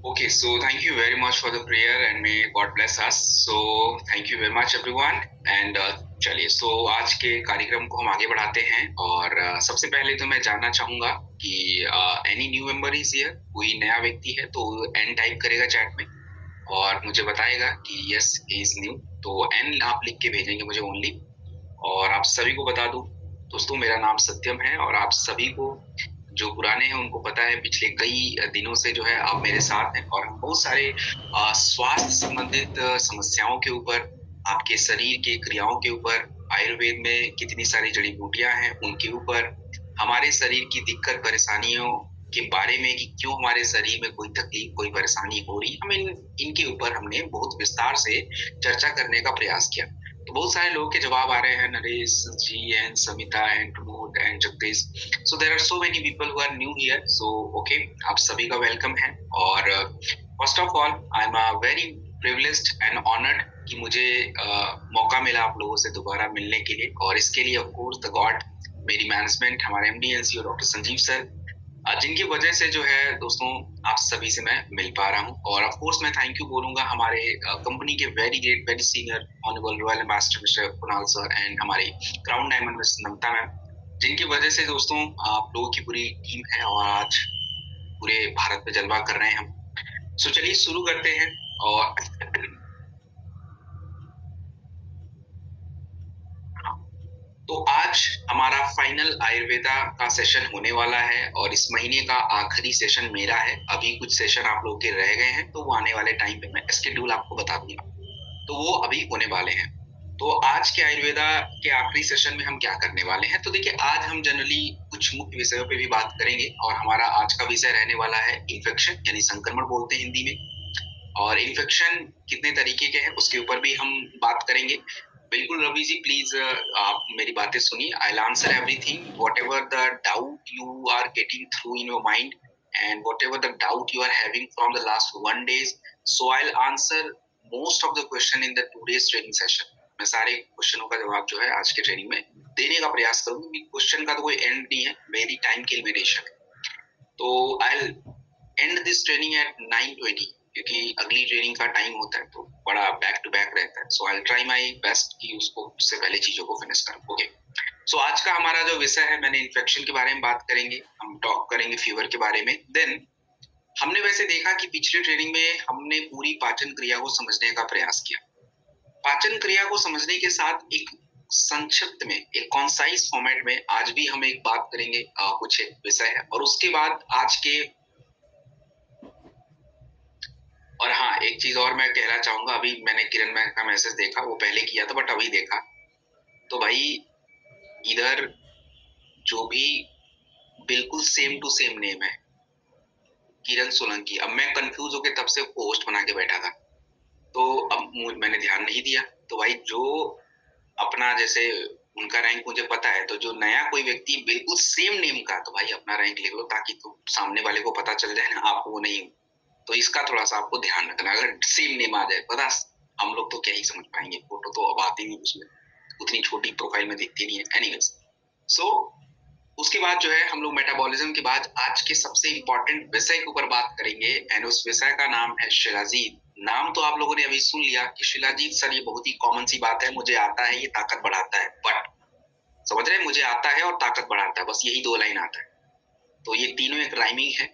Okay, so thank you very much for the prayer and may God bless us. So thank you very much everyone and चलिए आज के कार्यक्रम को हम आगे बढ़ाते हैं और सबसे पहले तो मैं जानना चाहूंगा कि any new member is here, कोई नया व्यक्ति है तो एन टाइप करेगा चैट में और मुझे बताएगा कि यस ही इज न्यू, तो एन आप लिख के भेजेंगे मुझे ओनली। और आप सभी को बता दूं दोस्तों, मेरा नाम सत्यम है और आप सभी को जो पुराने हैं उनको पता है पिछले कई दिनों से जो है आप मेरे साथ हैं और हम बहुत सारे स्वास्थ्य संबंधित समस्याओं के ऊपर, आपके शरीर के क्रियाओं के ऊपर, आयुर्वेद में कितनी सारी जड़ी बूटियां हैं उनके ऊपर, हमारे शरीर की दिक्कत परेशानियों के बारे में कि क्यों हमारे शरीर में कोई तकलीफ कोई परेशानी हो रही, हम इनके ऊपर हमने बहुत विस्तार से चर्चा करने का प्रयास किया। तो बहुत सारे लोगों के जवाब आ रहे हैं, Naresh ji and Samita and Pramod and Jagdish. So there are so many people who are new here, so okay, आप सभी का वेलकम है। और first of all I am very privileged and honoured कि मुझे मौका मिला आप लोगों से दोबारा मिलने के लिए, और इसके लिए ऑफ कोर्स द गॉड, मेरी मैनेजमेंट, हमारे MD and CEO doctor Sanjeev sir, जिनकी वजह से जो है दोस्तों आप सभी से मैं मिल पा रहा हूँ। और ऑफ कोर्स मैं थैंक यू बोलूंगा हमारे कंपनी के very great very senior honourable royal ambassador mister Kunal sir and हमारे क्राउन डायमंड मिस्टर नमता मैम, जिनकी वजह से दोस्तों आप लोगों की पूरी टीम है और आज पूरे भारत में जलवा कर रहे हैं हम। सो चलिए शुरू करते हैं। और तो आज हमारा फाइनल आयुर्वेदा का सेशन होने वाला है और इस महीने का आखिरी सेशन मेरा है। अभी कुछ सेशन आप लोगों के रह गए हैं तो वो आने वाले टाइम पे मैं स्केड्यूल आपको बता दूंगा, तो वो अभी होने वाले हैं। तो आज के आयुर्वेदा के आखिरी सेशन में हम क्या करने वाले हैं, तो देखिए आज हम जनरली कुछ मुख्य विषयों पे भी बात करेंगे और हमारा आज का विषय रहने वाला है इन्फेक्शन, यानी संक्रमण बोलते हैं हिंदी में। और इन्फेक्शन कितने तरीके के हैं उसके ऊपर भी हम बात करेंगे। बिल्कुल रवि जी, प्लीज आप मेरी बातें सुनिए। I answer everything whatever the doubt you are getting through in your mind and whatever the doubt you are having from the last 1 days, so I answer most of the question in the today's training session. मैं सारे क्वेश्चनों का जवाब जो है आज के training में देने का प्रयास करूंगी। क्वेश्चन का तो कोई एंड नहीं है, मेरी टाइम की लिमिटेशन है। तो आई एंड दिस ट्रेनिंग एट 9:20, क्योंकि अगली ट्रेनिंग का टाइम होता है तो बड़ा बैक टू बैक रहता है। So I try my best कि उसको उससे पहले चीजों को फिनिश करूं। ओके, सो आज का हमारा जो विषय है, मैंने इन्फेक्शन के बारे में बात करेंगे, हम टॉक करेंगे फीवर के बारे में। देन हमने वैसे देखा कि पिछली ट्रेनिंग में हमने पूरी पाचन क्रिया को समझने का प्रयास किया। पाचन क्रिया को समझने के साथ एक संक्षिप्त में, एक कॉन्साइज फॉर्मेट में आज भी हम एक बात करेंगे, कुछ एक विषय है। और उसके बाद आज के, और हाँ एक चीज और मैं कहना चाहूंगा, अभी मैंने किरण मैम का मैसेज देखा, वो पहले किया था बट अभी देखा, तो भाई इधर जो भी बिल्कुल सेम टू सेम नेम है, किरण सोलंकी। अब मैं कंफ्यूज होकर तब से पोस्ट बना के बैठा था, तो अब मैंने ध्यान नहीं दिया। तो भाई जो अपना, जैसे उनका रैंक मुझे पता है, तो जो नया कोई व्यक्ति बिल्कुल सेम नेम का, तो भाई अपना रैंक लिख लो ताकि तो सामने वाले को पता चल जाए ना आप वो नहीं। तो इसका थोड़ा सा आपको ध्यान रखना, अगर सेम नेम आ जाए पता, हम लोग तो क्या ही समझ पाएंगे, फोटो तो अब आती नहीं उसमें, उतनी छोटी प्रोफाइल में दिखती नहीं है। एनीवेज, सो उसके बाद जो है हम लोग मेटाबॉलिज्म के बाद आज के सबसे इंपॉर्टेंट विषय के ऊपर बात करेंगे एंड उस विषय का नाम है शिलाजीत। नाम तो आप लोगों ने अभी सुन लिया कि शिलाजीत सर, ये बहुत ही कॉमन सी बात है, मुझे आता है, ये ताकत बढ़ाता है, बट समझ रहे हैं, मुझे आता है और ताकत बढ़ाता है, बस यही 2 लाइन आता है। तो ये तीनों एक राइमिंग है।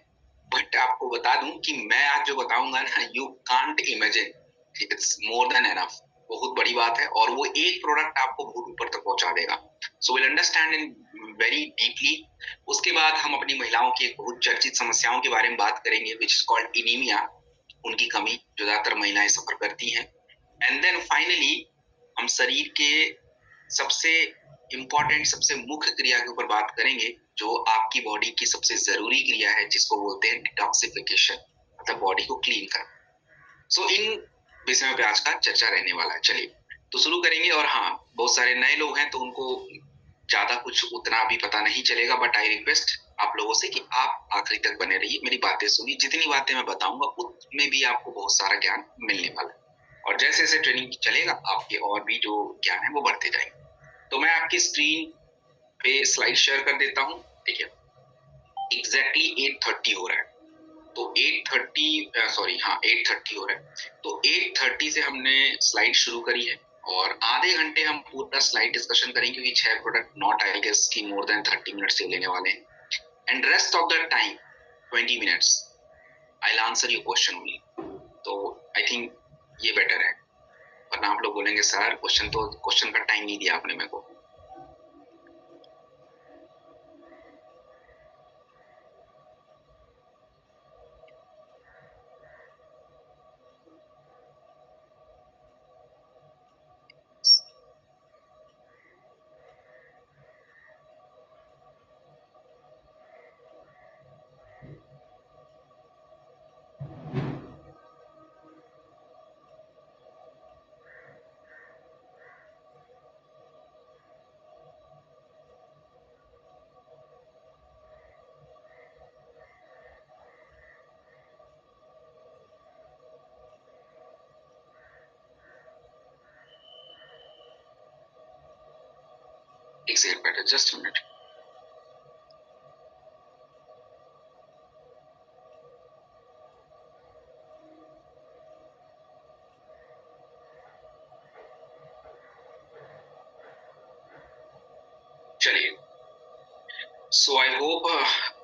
बट आपको बता दूं कि मैं आज जो बताऊंगा ना, you can't imagine, it's more than enough, बहुत बड़ी बात है और वो एक प्रोडक्ट आपको बहुत ऊपर तक पहुंचा देगा। So will understand in very deeply. उसके बाद हम अपनी महिलाओं की एक बहुत चर्चित समस्याओं के बारे में बात करेंगे, विच इज कॉल्ड इनीमिया, उनकी कमी जो ज्यादातर महिलाएं सफर करती हैं। एंड देन फाइनली हम शरीर के सबसे इम्पोर्टेंट, सबसे मुख्य क्रिया के ऊपर बात करेंगे, जो आपकी बॉडी की सबसे जरूरी क्रिया है, जिसको बोलते हैं डिटॉक्सिफिकेशन, मतलब बॉडी को क्लीन करना। सो इन विषयों पे आज का चर्चा रहने वाला है। चलिए तो शुरू करेंगे। और हाँ, बहुत सारे नए लोग हैं तो उनको ज्यादा कुछ उतना अभी पता नहीं चलेगा, बट आई रिक्वेस्ट आप लोगों से कि आप आखिरी तक बने रहिए, मेरी बातें सुनिए, जितनी बातें मैं बताऊंगा उसमें भी आपको बहुत सारा ज्ञान मिलने वाला है और जैसे जैसे ट्रेनिंग चलेगा आपके और भी जो ज्ञान है वो बढ़ते जाएंगे। तो मैं आपकी स्क्रीन पे स्लाइड शेयर कर देता हूँ। ठीक है, एग्जैक्टली 8:30 हो रहा है, तो 8:30 हो रहा है, तो 8:30 से हमने स्लाइड शुरू करी है और आधे घंटे हम पूरा स्लाइड डिस्कशन करेंगे क्योंकि 6 प्रोडक्ट नॉट आई गेस की मोर देन 30 मिनट्स से लेने वाले हैं and rest of the time 20 minutes I will answer your question only. तो आई थिंक ये बेटर है, वरना आप लोग बोलेंगे सर क्वेश्चन का टाइम नहीं दिया आपने मेरे को। एक सेकंड बेटर, जस्ट मिनट। चलिए, सो आई होप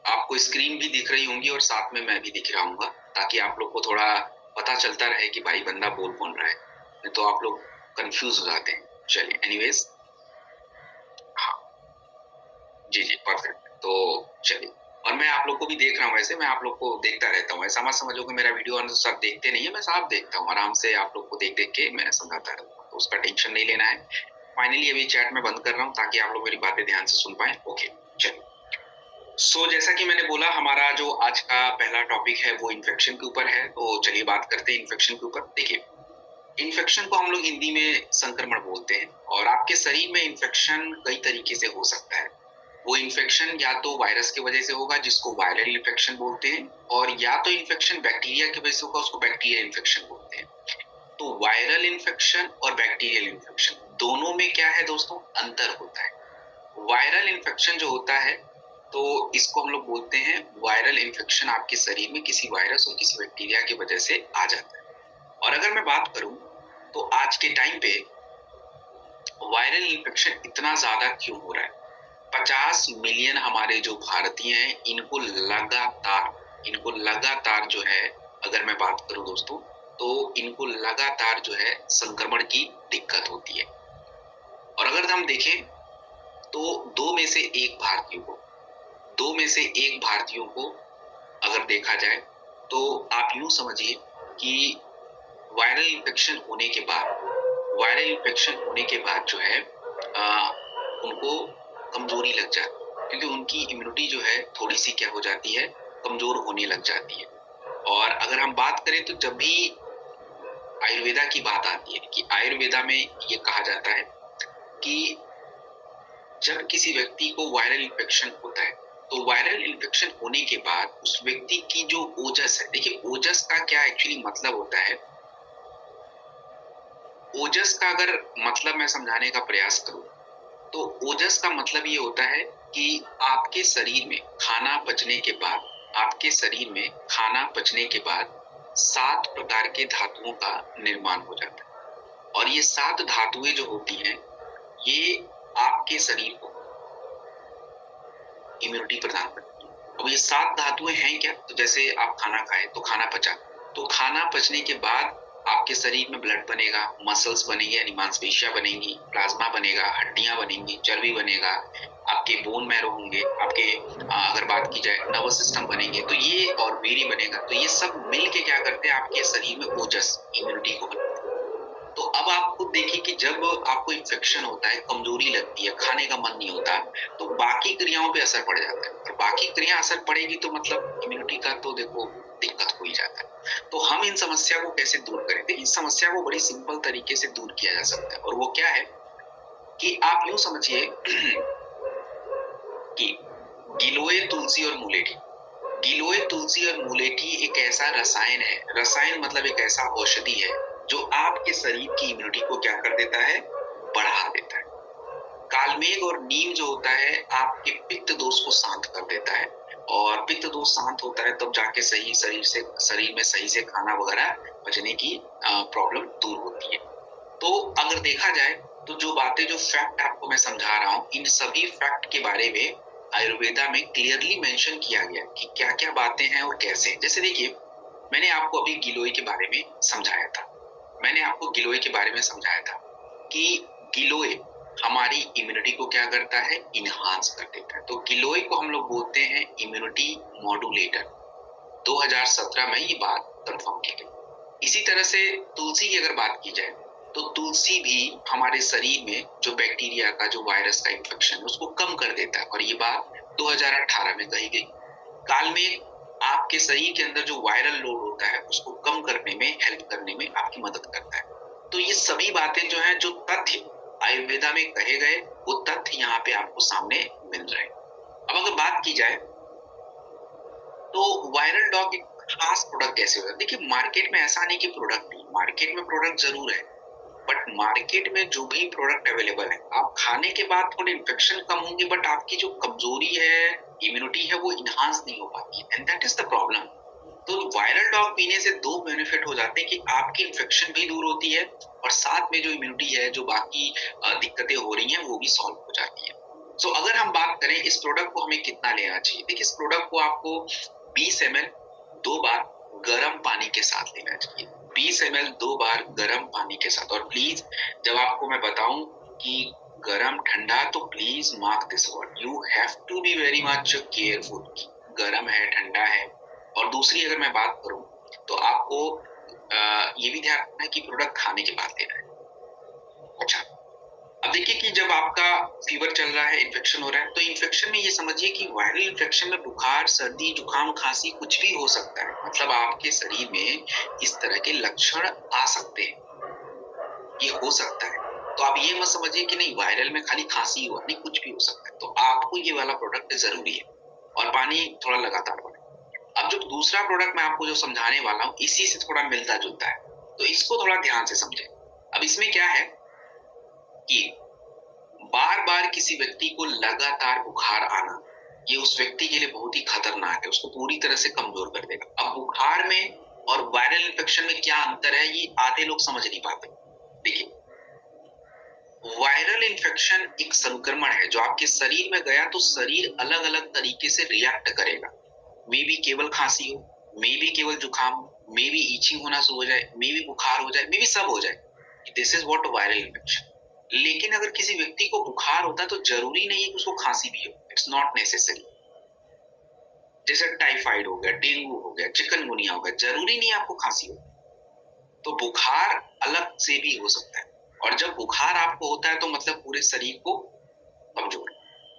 आपको स्क्रीन भी दिख रही होंगी और साथ में मैं भी दिख रहा हूँ, ताकि आप लोग को थोड़ा पता चलता रहे कि भाई बंदा बोल कौन रहा है, नहीं तो आप लोग कंफ्यूज हो जाते हैं। चलिए एनीवेज, हाँ जी जी परफेक्ट। तो चलिए, और मैं आप लोग को भी देख रहा हूँ, वैसे मैं आप लोग को देखता रहता हूँ, ऐसा मत समझो कि मेरा वीडियो सब देखते नहीं है, मैं सब देखता हूँ, आराम से आप लोग को देख देख के मैं समझाता रहता हूँ, तो उसका टेंशन नहीं लेना है। फाइनली अभी चैट में बंद कर रहा हूँ ताकि आप लोग मेरी बातें ध्यान से सुन पाए। ओके चलिए, सो जैसा कि मैंने बोला, हमारा जो आज का पहला टॉपिक है वो इन्फेक्शन के ऊपर है, तो चलिए बात करते हैं इन्फेक्शन के ऊपर। देखिए, इन्फेक्शन को हम लोग हिंदी में संक्रमण बोलते हैं और आपके शरीर में इन्फेक्शन कई तरीके से हो सकता है। वो इन्फेक्शन या तो वायरस की वजह से होगा जिसको वायरल इन्फेक्शन बोलते हैं, और या तो इन्फेक्शन बैक्टीरिया की वजह से होगा, उसको बैक्टीरियल इन्फेक्शन बोलते हैं। तो वायरल इन्फेक्शन और बैक्टीरियल इन्फेक्शन दोनों में क्या है दोस्तों, अंतर होता है। वायरल इन्फेक्शन जो होता है तो इसको हम लोग बोलते हैं वायरल इन्फेक्शन, आपके शरीर में किसी वायरस और किसी बैक्टीरिया की वजह से आ जाता है। और अगर मैं बात करूं तो आज के टाइम पे वायरल इन्फेक्शन इतना ज्यादा क्यों हो रहा है? 50 मिलियन हमारे जो भारतीय हैं, इनको लगातार जो है, अगर मैं बात करूं दोस्तों, तो इनको लगातार जो है संक्रमण की दिक्कत होती है। और अगर हम देखें तो दो में से एक भारतीयों को अगर देखा जाए तो आप यूं समझिए कि वायरल इन्फेक्शन होने के बाद जो है उनको कमजोरी लग जाती है, क्योंकि उनकी इम्यूनिटी जो है थोड़ी सी क्या हो जाती है, कमजोर होने लग जाती है। और अगर हम बात करें तो जब भी आयुर्वेदा की बात आती है, कि आयुर्वेदा में ये कहा जाता है कि जब किसी व्यक्ति को वायरल इन्फेक्शन होता है तो वायरल इन्फेक्शन होने के बाद उस व्यक्ति की जो ओजस है, देखिए ओजस का क्या एक्चुअली मतलब होता है। ओजस का अगर मतलब मैं समझाने का प्रयास करूं तो ओजस का मतलब ये होता है कि आपके शरीर में खाना पचने के बाद 7 प्रकार के धातुओं का निर्माण हो जाता है, और ये 7 धातुएं जो होती हैं ये आपके शरीर को इम्यूनिटी प्रदान करती है। अब ये 7 धातुएं हैं क्या? तो जैसे आप खाना खाए तो खाना पचा, तो खाना पचने के बाद आपके शरीर में ब्लड बनेगा, मसल्स बनेंगे यानी मांसपेशियां बनेंगी, प्लाज्मा बनेगा, हड्डियां बनेंगी, चर्बी बनेगा, आपके बोन मैरो होंगे, आपके अगर बात की जाए नर्वस सिस्टम बनेंगे, तो ये और वीरी बनेगा। तो ये सब मिलके क्या करते हैं, आपके शरीर में ओजस, इम्यूनिटी को बनाते हैं। तो अब आप खुद देखिए कि जब आपको इन्फेक्शन होता है, कमजोरी लगती है, खाने का मन नहीं होता, तो बाकी क्रियाओं पे असर पड़ जाता है, और बाकी क्रिया असर पड़ेगी तो मतलब इम्यूनिटी का तो देखो दिक्कत हो ही जाता है। तो हम इन समस्या को कैसे दूर करें? देखिए, इस समस्या को बड़ी सिंपल तरीके से दूर किया जा सकता है, और वो क्या है कि आप यूं समझिए कि गिलोय, तुलसी और मुलेठी, एक ऐसा रसायन मतलब एक ऐसा औषधि है जो आपके शरीर की इम्यूनिटी को क्या कर देता है, बढ़ा देता है। कालमेघ और नीम जो होता है आपके पित्त दोष को शांत कर देता है, और पित्त दोष शांत होता है तब जाके सही शरीर में सही से खाना वगैरह पचने की प्रॉब्लम दूर होती है। तो अगर देखा जाए तो जो बातें, जो फैक्ट आपको मैं समझा रहा हूँ, इन सभी फैक्ट के बारे में आयुर्वेदा में क्लियरली मेंशन किया गया कि क्या क्या बातें हैं और कैसे। जैसे देखिए, मैंने आपको अभी गिलोय के बारे में समझाया था, कि गिलोय हमारी इम्यूनिटी को क्या करता है, इनहांस कर देता है। तो गिलोय को हम लोग बोलते हैं इम्यूनिटी मॉड्यूलेटर। 2017 में ये बात कंफर्म की गई। इसी तरह से तुलसी की अगर बात की जाए तो तुलसी भी हमारे शरीर में जो बैक्टीरिया का, जो वायरस का इन्फेक्शन है उसको कम कर देता है, और ये बात 2018 में कही गई। कालमेघ आपके शरीर के अंदर जो वायरल लोड होता है उसको कम करने में, हेल्प करने में आपकी मदद करता है। तो ये सभी बातें जो है, जो तथ्य आयुर्वेदा में कहे गए, वो तथ्य यहाँ पे आपको सामने मिल रहे हैं। अब अगर बात की जाए तो वायरल डॉग एक खास प्रोडक्ट कैसे होता है। देखिए, मार्केट में ऐसा नहीं कि प्रोडक्ट नहीं, मार्केट में प्रोडक्ट जरूर है, बट मार्केट में जो भी प्रोडक्ट अवेलेबल है, आप खाने के बाद थोड़े इन्फेक्शन कम होंगे, बट आपकी जो कमजोरी है, इम्यूनिटी है, वो इनहांस नहीं हो पाती है, and that is the problem. तो वायरल डॉग पीने से दो बेनिफिट हो जाते हैं कि आपकी इन्फेक्शन भी दूर होती है और साथ में जो इम्यूनिटी है, जो बाकी दिक्कतें हो रही हैं, वो भी सॉल्व हो जाती है। सो अगर हम बात करें इस प्रोडक्ट को हमें कितना लेना चाहिए, देखिए इस प्रोडक्ट को आपको 20 ml 2 बार गर्म पानी के साथ लेना चाहिए। 20 ml 2 बार गर्म पानी के साथ। और प्लीज, जब आपको मैं बताऊं कि गर्म ठंडा, तो please mark this word, you have to be very much careful. गर्म है, ठंडा है। और दूसरी अगर मैं बात करूं तो आपको ये भी ध्यान रखना है कि प्रोडक्ट खाने के बाद लेना है। अच्छा, अब देखिए कि जब आपका फीवर चल रहा है, इन्फेक्शन हो रहा है, तो इन्फेक्शन में ये समझिए कि वायरल इन्फेक्शन में बुखार, सर्दी, जुकाम, खांसी कुछ भी हो सकता है। मतलब आपके शरीर में इस तरह के लक्षण आ सकते हैं, ये हो सकता है। तो आप ये मत समझिए कि नहीं वायरल में खाली खांसी हुआ, नहीं, कुछ भी हो सकता है। तो आपको ये वाला प्रोडक्ट जरूरी है, और पानी थोड़ा लगातार बढ़े। अब जो दूसरा प्रोडक्ट मैं आपको जो समझाने वाला हूँ, इसी से थोड़ा मिलता जुलता है, तो इसको थोड़ा ध्यान से समझें। अब इसमें क्या है कि बार बार किसी व्यक्ति को लगातार बुखार आना, ये उस व्यक्ति के लिए बहुत ही खतरनाक है, उसको पूरी तरह से कमजोर कर देगा। अब बुखार में और वायरल इन्फेक्शन में क्या अंतर है, ये आधे लोग समझ नहीं पाते। देखिए, वायरल इन्फेक्शन एक संक्रमण है जो आपके शरीर में गया तो शरीर अलग अलग तरीके से रिएक्ट करेगा। मे बी केवल खांसी हो, मे बी केवल जुकाम हो, मे बी ईचिंग होना शुरू हो जाए, मे बी बुखार हो जाए, मे बी सब हो जाए। This is what viral infection. लेकिन अगर किसी व्यक्ति को बुखार होता है तो जरूरी नहीं है कि उसको खांसी भी हो, इट्स नॉट नेसेसरी। जैसे टाइफाइड हो गया, डेंगू हो गया, चिकनगुनिया हो गया, जरूरी नहीं है आपको खांसी हो। तो बुखार अलग से भी हो सकता है, और जब बुखार आपको होता है तो मतलब पूरे शरीर को कमजोर।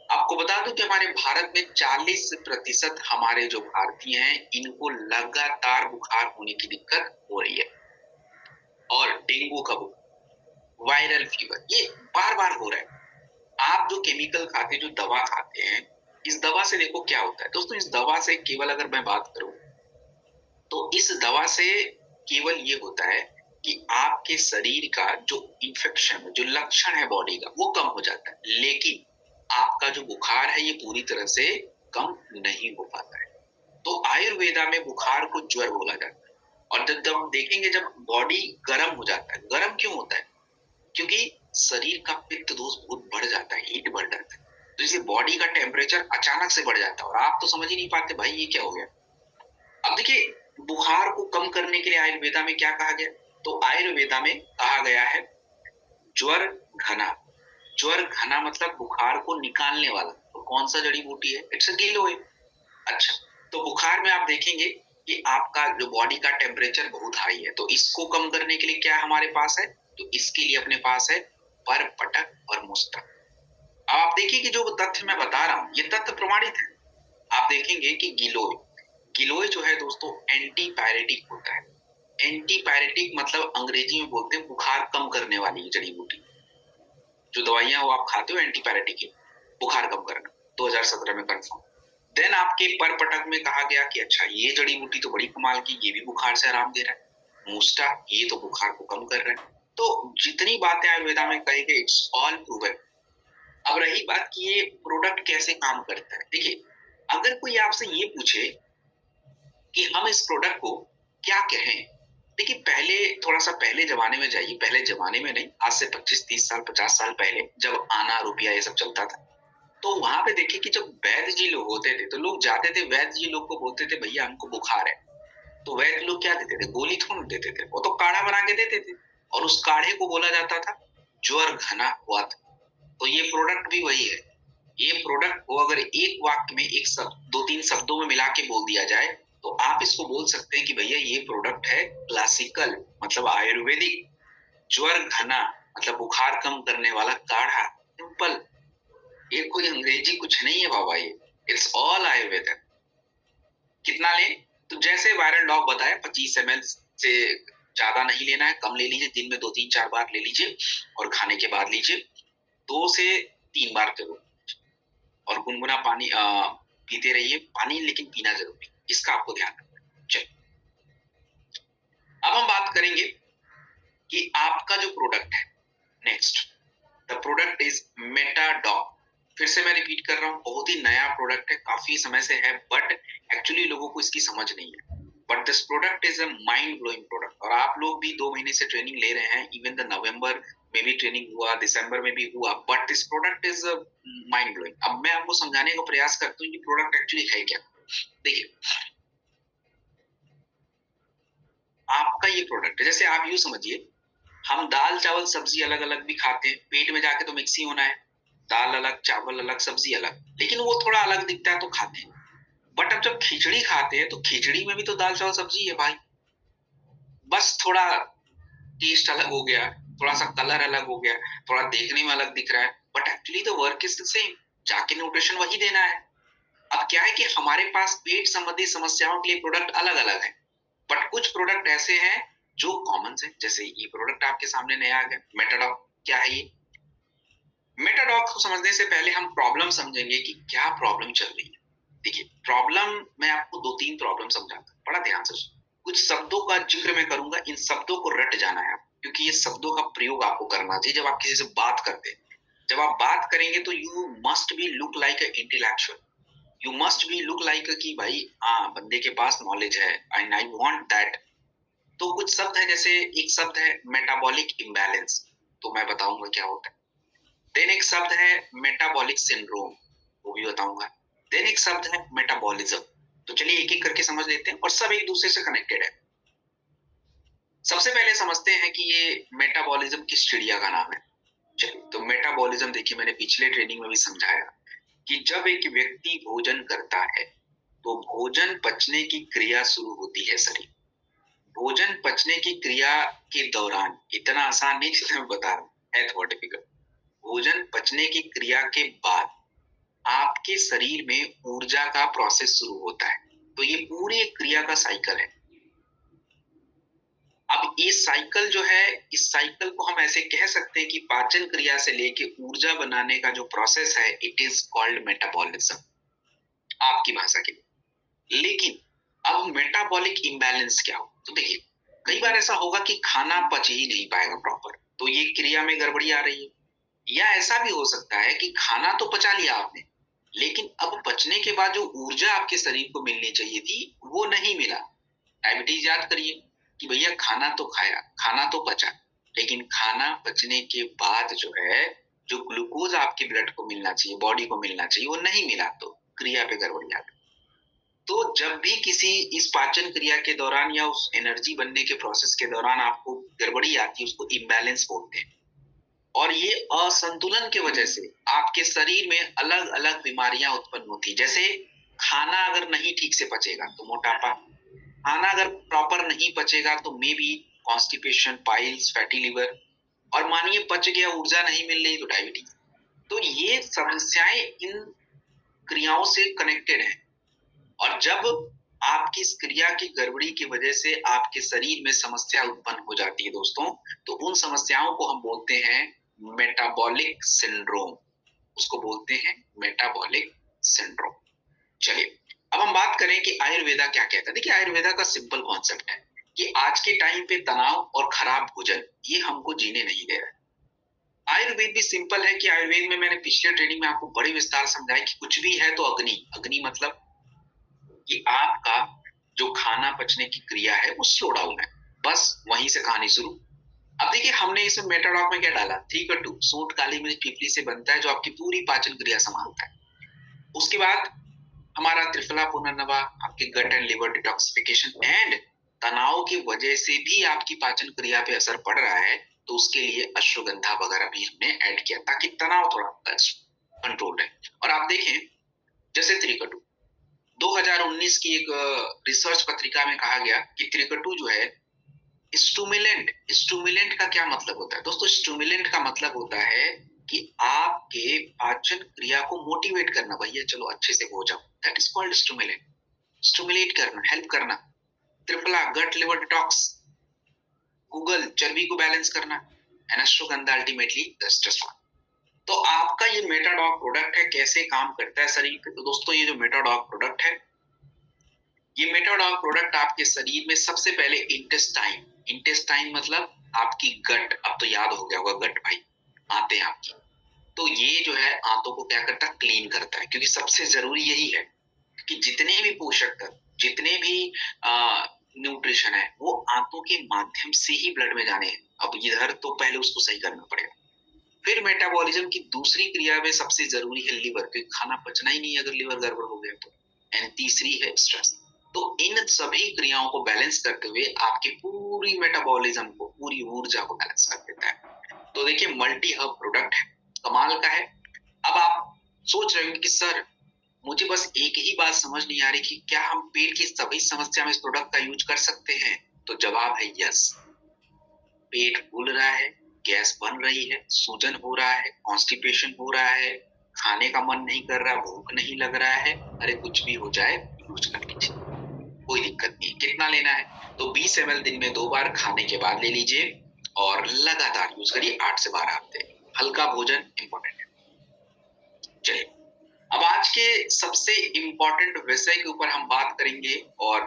आपको बता दूं कि हमारे भारत में 40% हमारे जो भारतीय हैं, इनको लगातार बुखार होने की दिक्कत हो रही है। और डेंगू का वायरल फीवर ये बार बार हो रहा है। आप जो केमिकल खाते, जो दवा खाते हैं, इस दवा से देखो क्या होता है दोस्तों। इस दवा से केवल अगर मैं बात करूं तो इस दवा से केवल ये होता है कि आपके शरीर का जो इन्फेक्शन, जो लक्षण है बॉडी का, वो कम हो जाता है, लेकिन आपका जो बुखार है ये पूरी तरह से कम नहीं हो पाता है। तो आयुर्वेदा में बुखार को ज्वर बोला जाता है। और जब हम देखेंगे, जब बॉडी गर्म हो जाता है, गर्म क्यों होता है, क्योंकि शरीर का पित्त दोष बहुत बढ़ जाता है, हीट बढ़ जाता है, तो इससे बॉडी का टेम्परेचर अचानक से बढ़ जाता है, और आप तो समझ ही नहीं पाते भाई ये क्या हो गया। अब देखिए, बुखार को कम करने के लिए आयुर्वेदा में क्या कहा गया, तो आयुर्वेदा में कहा गया है ज्वर घना। ज्वर घना मतलब बुखार को निकालने वाला। तो कौन सा जड़ी बूटी है, इट्स अ गिलोय। अच्छा, तो बुखार में आप देखेंगे कि आपका जो बॉडी का टेम्परेचर बहुत हाई है, तो इसको कम करने के लिए क्या हमारे पास है, तो इसके लिए अपने पास है परपटक और मुस्तक। अब आप देखिए कि जो तथ्य मैं बता रहा हूं ये तथ्य प्रमाणित है। आप देखेंगे कि गिलोय, गिलोय जो है दोस्तों एंटीपायरेटिक होता है। एंटीपायरेटिक मतलब अंग्रेजी में बोलते हैं बुखार कम करने वाली जड़ी बूटी। जो दवाइयां वो आप खाते हो एंटीपायरेटिक है, बुखार कम करना, 2017 में कंफर्म। देन आपके परपटक में कहा गया कि अच्छा ये जड़ी बूटी तो बड़ी कमाल की, ये भी बुखार से आराम दे रहा है। मुस्टा, ये तो बुखार को कम कर रहा है। तो जितनी बातें आयुर्वेदा में कही गई, इट्स ऑल प्रूवन। अब रही बात कि ये प्रोडक्ट कैसे काम करता है, देखिए अगर कोई आपसे ये पूछे कि हम इस प्रोडक्ट को क्या कहें, देखिए पहले थोड़ा सा पहले जमाने में जाइए, पहले जमाने में नहीं, आज से 25-30 साल 50 साल पहले जब आना रुपया ये सब चलता था, तो वहां पे देखिए कि जब वैद्य जी लोग होते थे तो लोग जाते थे, वैद्य जी लोग को बोलते थे भैया हमको बुखार है, तो वैद्य लोग क्या देते थे, गोली थोड़ा देते थे, वो तो काढ़ा बना के देते थे और उस काढ़े को बोला जाता था ज्वर घना वात। तो ये प्रोडक्ट भी वही है, ये प्रोडक्ट को अगर एक वाक्य में एक शब्द 2-3 शब्दों में मिला के बोल दिया जाए तो आप इसको बोल सकते हैं कि भैया ये प्रोडक्ट है क्लासिकल मतलब आयुर्वेदिक, ज्वर घना मतलब बुखार कम करने वाला काढ़ा, सिंपल। ये कोई अंग्रेजी कुछ नहीं है बाबा, ये इट्स ऑल आयुर्वेदिक। कितना लें, तो जैसे वायरल डॉग बताया 25 ml से ज्यादा नहीं लेना है, कम ले लीजिए, दिन में 2-3-4 बार ले लीजिए और खाने के बाद लीजिए, 2 से 3 बार जरूर, और गुनगुना पानी पीते रहिए, पानी लेकिन पीना जरूरी, इसका आपको ध्यान रखना है। चलिए अब हम बात करेंगे कि आपका जो प्रोडक्ट है, नेक्स्ट द प्रोडक्ट इज मेटाडॉग। फिर से मैं रिपीट कर रहा हूँ, बहुत ही नया प्रोडक्ट है, काफी समय से है, बट एक्चुअली लोगों को इसकी समझ नहीं है। But this product is a mind blowing product, और आप लोग भी 2 महीने से ट्रेनिंग ले रहे हैं, इवन द नवंबर में भी ट्रेनिंग हुआ, दिसंबर में भी हुआ, but this product is mind blowing. अब मैं आपको समझाने का प्रयास करता हूँ कि प्रोडक्ट एक्चुअली है क्या। देखिए आपका ये प्रोडक्ट है, जैसे आप यूं समझिए, हम दाल चावल सब्जी अलग अलग भी खाते हैं, पेट में जाके तो मिक्स ही होना है, दाल अलग चावल अलग सब्जी अलग, लेकिन वो थोड़ा अलग दिखता है तो खाते हैं। बट अब जब खिचड़ी खाते हैं तो खिचड़ी में भी तो दाल चावल सब्जी है भाई, बस थोड़ा टेस्ट अलग हो गया, थोड़ा सा कलर अलग हो गया, थोड़ा देखने में अलग दिख रहा है, but actually the work is the same, जाके न्यूट्रिशन वही देना है। अब क्या है कि हमारे पास पेट संबंधी समस्याओं के लिए प्रोडक्ट अलग अलग है, बट कुछ प्रोडक्ट ऐसे हैं जो कॉमन है, जैसे ये प्रोडक्ट आपके सामने नया आ गया मेटाडॉग। क्या है ये मेटाडॉग को समझने से पहले हम प्रॉब्लम समझेंगे कि क्या प्रॉब्लम चल रही है। देखिए प्रॉब्लम, मैं आपको 2-3 प्रॉब्लम समझाता, बड़ा ध्यान से सुनो, कुछ शब्दों का जिक्र मैं करूंगा, इन शब्दों को रट जाना है, क्योंकि ये शब्दों का प्रयोग आपको करना चाहिए जब आप किसी से बात करते हैं। जब आप बात करेंगे तो you must be look like a intellectual, you must be look like कि भाई हाँ बंदे के पास नॉलेज है, एंड आई वांट दैट। तो कुछ शब्द है, जैसे एक शब्द है मेटाबॉलिक इम्बैलेंस, तो मैं बताऊंगा क्या होता है। देन एक शब्द है मेटाबॉलिक सिंड्रोम, वो भी बताऊंगा। देन एक शब्द है मेटाबॉलिज्म। तो चलिए एक एक करके समझ लेते हैं, और सब एक दूसरे से कनेक्टेड है। सबसे पहले समझते हैं कि ये मेटाबॉलिज्म किस चिड़िया का नाम है। चलिए, तो मेटाबॉलिज्म देखिए मैंने पिछले ट्रेनिंग में भी समझाया कि जब एक व्यक्ति भोजन करता है तो भोजन पचने की क्रिया शुरू होती है शरीर, भोजन पचने की क्रिया के दौरान, इतना आसान नहीं जितना मैं बता रहा हूँ, है थोड़ा डिफिकल्ट। भोजन पचने की क्रिया के बाद आपके शरीर में ऊर्जा का प्रोसेस शुरू होता है, तो ये पूरी एक क्रिया का साइकिल है। अब ये साइकिल जो है, इस साइकिल को हम ऐसे कह सकते हैं कि पाचन क्रिया से लेके ऊर्जा बनाने का जो प्रोसेस है, इट इज कॉल्ड मेटाबॉलिज्म आपकी भाषा के। लेकिन अब मेटाबॉलिक इम्बैलेंस क्या हो, तो देखिए कई बार ऐसा होगा कि खाना पच ही नहीं पाएगा प्रॉपर, तो ये क्रिया में गड़बड़ी आ रही है। या ऐसा भी हो सकता है कि खाना तो पचा लिया आपने, लेकिन अब पचने के बाद जो ऊर्जा आपके शरीर को मिलनी चाहिए थी वो नहीं मिला। डायबिटीज याद करिए कि भैया खाना तो खाया, खाना तो पचा, लेकिन खाना पचने के बाद जो है, जो ग्लूकोज आपके ब्लड को मिलना चाहिए, बॉडी को मिलना चाहिए, वो नहीं मिला, तो क्रिया पे गड़बड़ी आ गई। तो जब भी किसी इस पाचन क्रिया के दौरान या उस एनर्जी बनने के प्रोसेस के दौरान आपको गड़बड़ी आती है, उसको इम्बैलेंस बोलते हैं। और ये असंतुलन की वजह से आपके शरीर में अलग अलग बीमारियां उत्पन्न होती है। जैसे खाना अगर नहीं ठीक से पचेगा तो मोटापा, खाना अगर प्रॉपर नहीं पचेगा तो may be constipation, piles, fatty liver, और मानिए पच गया, ऊर्जा नहीं मिल रही तो डायबिटीज। तो ये समस्याएं इन क्रियाओं से कनेक्टेड है, और जब आपकी इस क्रिया की गड़बड़ी की वजह से आपके शरीर में समस्या उत्पन्न हो जाती है दोस्तों, तो उन समस्याओं को हम बोलते हैं मेटाबॉलिक सिंड्रोम, उसको बोलते हैं मेटाबॉलिक सिंड्रोम। चलिए अब हम बात करें कि आयुर्वेदा क्या कहता है। देखिए आयुर्वेदा का सिंपल कॉन्सेप्ट है कि आज के टाइम पे तनाव और खराब भोजन ये हमको जीने नहीं दे रहा है। आयुर्वेद भी सिंपल है कि आयुर्वेद में मैंने पिछले ट्रेनिंग में आपको बड़े विस्तार समझाया कि कुछ भी है तो अग्नि, अग्नि मतलब कि आपका जो खाना पचने की क्रिया है वो स्लो डाउन है, बस वहीं से कहानी शुरू। अब देखिए हमने इसमें मेटाडॉक में क्या डाला, 3 सूंठ काली मिर्च पीपली से बनता है जो आपकी पूरी पाचन क्रिया संभालता है। उसके बाद हमारा त्रिफला पुनर्नवा, आपके gut and liver detoxification and तनाव की वजह से भी आपकी पाचन क्रिया पे असर पड़ रहा है, तो उसके लिए अश्वगंधा वगैरह भी हमने ऐड किया ताकि तनाव थोड़ा कंट्रोल रहे। और आप देखें जैसे त्रिकटु 2019 की एक रिसर्च पत्रिका में कहा गया कि त्रिकटु जो है स्टूमुलेंट, स्टूमुलेंट का क्या मतलब होता है दोस्तों? स्टूमुलेंट का मतलब होता है कि आपके पाचन क्रिया को मोटिवेट करना, भैया चलो अच्छे से हो जाओ, that is called stimulant. Stimulate करना, हेल्प करना। त्रिफला गट लिवर डिटॉक्स, गूगल चर्बी को बैलेंस करना, एंड अश्वगंधा अल्टीमेटली स्ट्रेस। तो आपका ये मेटाडॉक प्रोडक्ट है, कैसे काम करता है शरीर पे? तो दोस्तों ये जो मेटाडॉक प्रोडक्ट है, ये मेटाडॉक प्रोडक्ट आपके शरीर में सबसे पहले इंटेस्टाइन, इंटेस्टाइन मतलब आपकी गट, अब तो याद हो गया होगा गट भाई, आंतें आपकी। तो ये जो है आंतों को क्या करता है, क्लीन करता है, क्योंकि सबसे जरूरी यही है कि जितने भी पोषक तत्व, जितने भी न्यूट्रिशन है वो आंतों के माध्यम से ही ब्लड में जाने हैं। अब इधर तो पहले उसको सही करना पड़ेगा। फिर मेटाबॉलिज्म की दूसरी क्रिया में सबसे जरूरी है लिवर, क्योंकि खाना पचना ही नहीं अगर लिवर गड़बड़ हो गया तो। एंड तीसरी है स्ट्रेस। तो इन सभी क्रियाओं को बैलेंस करते हुए आपकी पूरी मेटाबॉलिज्म को, पूरी ऊर्जा को बैलेंस कर देता है। तो देखिए मल्टी हब प्रोडक्ट है, कमाल का है। अब आप सोच रहे हो कि सर मुझे बस एक ही बात समझ नहीं आ रही कि क्या हम पेट की सभी समस्या में इस प्रोडक्ट का यूज कर सकते हैं? तो जवाब है यस। पेट फूल रहा है, गैस बन रही है, सूजन हो रहा है, कॉन्स्टिपेशन हो रहा है, खाने का मन नहीं कर रहा, भूख नहीं लग रहा है, अरे कुछ भी हो जाए यूज कर लीजिए, कोई दिक्कत नहीं। कितना लेना है? तो 20 ml दिन में 2 बार खाने के बाद ले लीजिए और लगातार यूज करिए 8 से 12 हफ्ते। हल्का भोजन इंपॉर्टेंट है। चलिए अब आज के सबसे इंपॉर्टेंट विषय के ऊपर हम बात करेंगे, और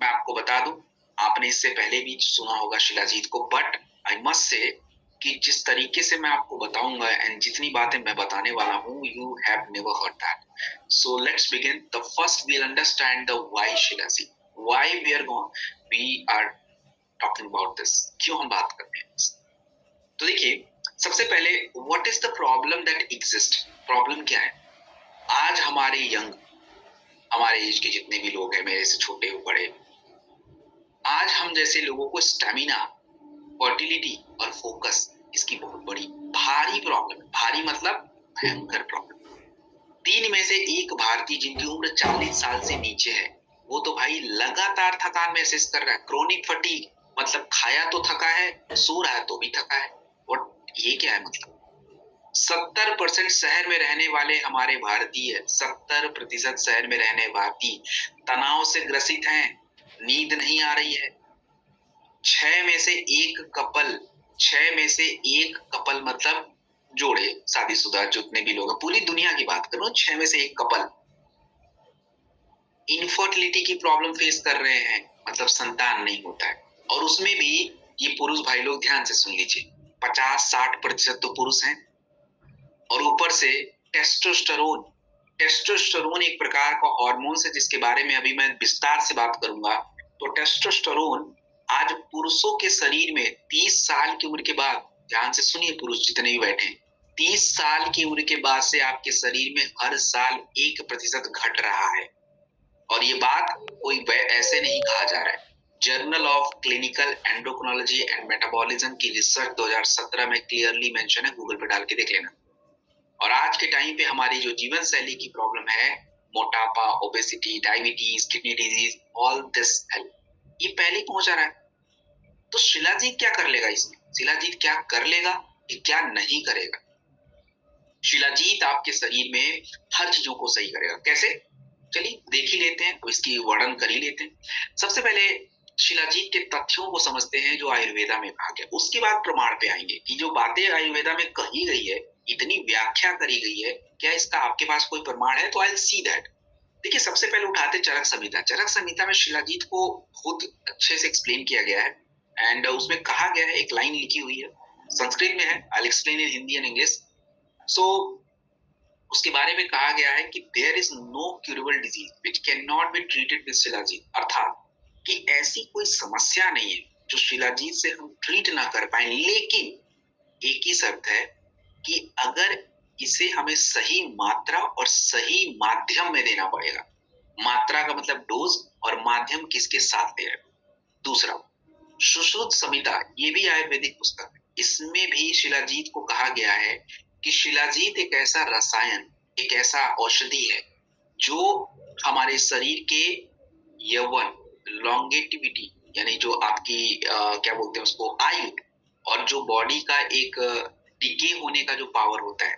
मैं आपको बता दूं आपने इससे पहले भी सुना होगा शिलाजीत को, बट आई मस्ट से कि जिस तरीके से मैं आपको बताऊंगा एंड जितनी बातें मैं बताने वाला हूं, you have never heard that. So let's begin. The first we will understand the why shilajit, why we are talking about this, क्यों हम बात कर रहे हैं। तो देखिए सबसे पहले what is the problem that exist, problem क्या है? आज हमारे यंग, हमारे एज के जितने भी लोग हैं, मेरे से छोटे हो बड़े, आज हम जैसे लोगों को स्टैमिना, फर्टिलिटी और फोकस, इसकी बहुत बड़ी भारी प्रॉब्लम है। भारी मतलब भयंकर प्रॉब्लम। 3 में से एक भारतीय जिनकी उम्र 40 साल से नीचे है, वो तो भाई लगातार थकान महसूस कर रहा है। क्रोनिक फटीग मतलब खाया तो थका है, सो रहा है तो भी थका है। और ये क्या है मतलब? 70% शहर में रहने वाले हमारे भारतीय, 70% शहर में रहने भारतीय तनाव से ग्रसित हैं, नींद नहीं आ रही है। 6 में से एक कपल मतलब जोड़े, शादीशुदा जितने भी लोग हैं, पूरी दुनिया की बात कर रहा हूँ, 6 में से एक कपल इनफर्टिलिटी की प्रॉब्लम फेस कर रहे हैं, मतलब संतान नहीं होता है। और उसमें भी ये पुरुष भाई लोग ध्यान से सुन लीजिए, 50-60% तो पुरुष हैं। और ऊपर से टेस्टोस्टेरोन, टेस्टोस्टेरोन एक प्रकार का हार्मोन है जिसके बारे में अभी मैं विस्तार से बात करूंगा। तो टेस्टोस्टेरोन आज पुरुषों के शरीर में 30 साल की उम्र के बाद, ध्यान से सुनिए पुरुष जितने भी बैठे, 30 साल की उम्र के बाद से आपके शरीर में हर साल 1% घट रहा है। और ये बात कोई ऐसे नहीं कहा जा रहा है, journal of clinical endocrinology and metabolism की रिसर्च 2017 में क्लियरली मेंशन है, गूगल पे डाल के देख लेना। और आज के टाइम पे हमारी जो जीवन शैली की प्रॉब्लम है, मोटापा, obesity, diabetes, kidney disease, all this help, ये पहले ही पहुंचा रहा है। तो शिलाजीत क्या कर लेगा इसमें? शिलाजीत क्या कर लेगा, ये क्या नहीं करेगा? शिलाजीत आपके शरीर में हर चीजों को सही करेगा। कैसे? चलिए देख ही लेते हैं, तो इसकी वर्णन कर ही लेते हैं। सबसे पहले शिलाजीत के तथ्यों को समझते हैं जो आयुर्वेदा में कहा गया, उसके बाद प्रमाण पे आएंगे कि जो बातें आयुर्वेदा में कही गई है, इतनी व्याख्या करी गई है, क्या इसका आपके पास कोई प्रमाण है? तो आई विल सी दैट। देखिए सबसे पहले उठाते चरक संहिता। चरक संहिता में शिलाजीत को बहुत अच्छे से एक्सप्लेन किया गया है, एंड उसमें कहा गया है, एक लाइन लिखी हुई है, संस्कृत में है, I explain in Hindi and English. So उसके बारे में कहा गया है कि there is no curable disease which can not be treated with shilajit, अर्थात कि ऐसी कोई समस्या नहीं है जो शिलाजीत से हम ट्रीट ना कर पाए, लेकिन एक ही शर्त है कि अगर इसे हमें सही मात्रा और सही माध्यम में देना पड़ेगा। मात्रा का मतलब डोज और माध्यम किसके साथ दे रहे। दूसरा, सुश्रुत संहिता, ये भी आयुर्वेदिक पुस्तक है, इसमें भी शिलाजीत को कहा गया है कि शिलाजीत एक ऐसा रसायन, एक ऐसा औषधि है जो हमारे शरीर के यौवन, लॉन्गेटिविटी, यानी जो आपकी क्या बोलते हैं उसको, आयु, और जो बॉडी का एक डिके होने का जो पावर होता है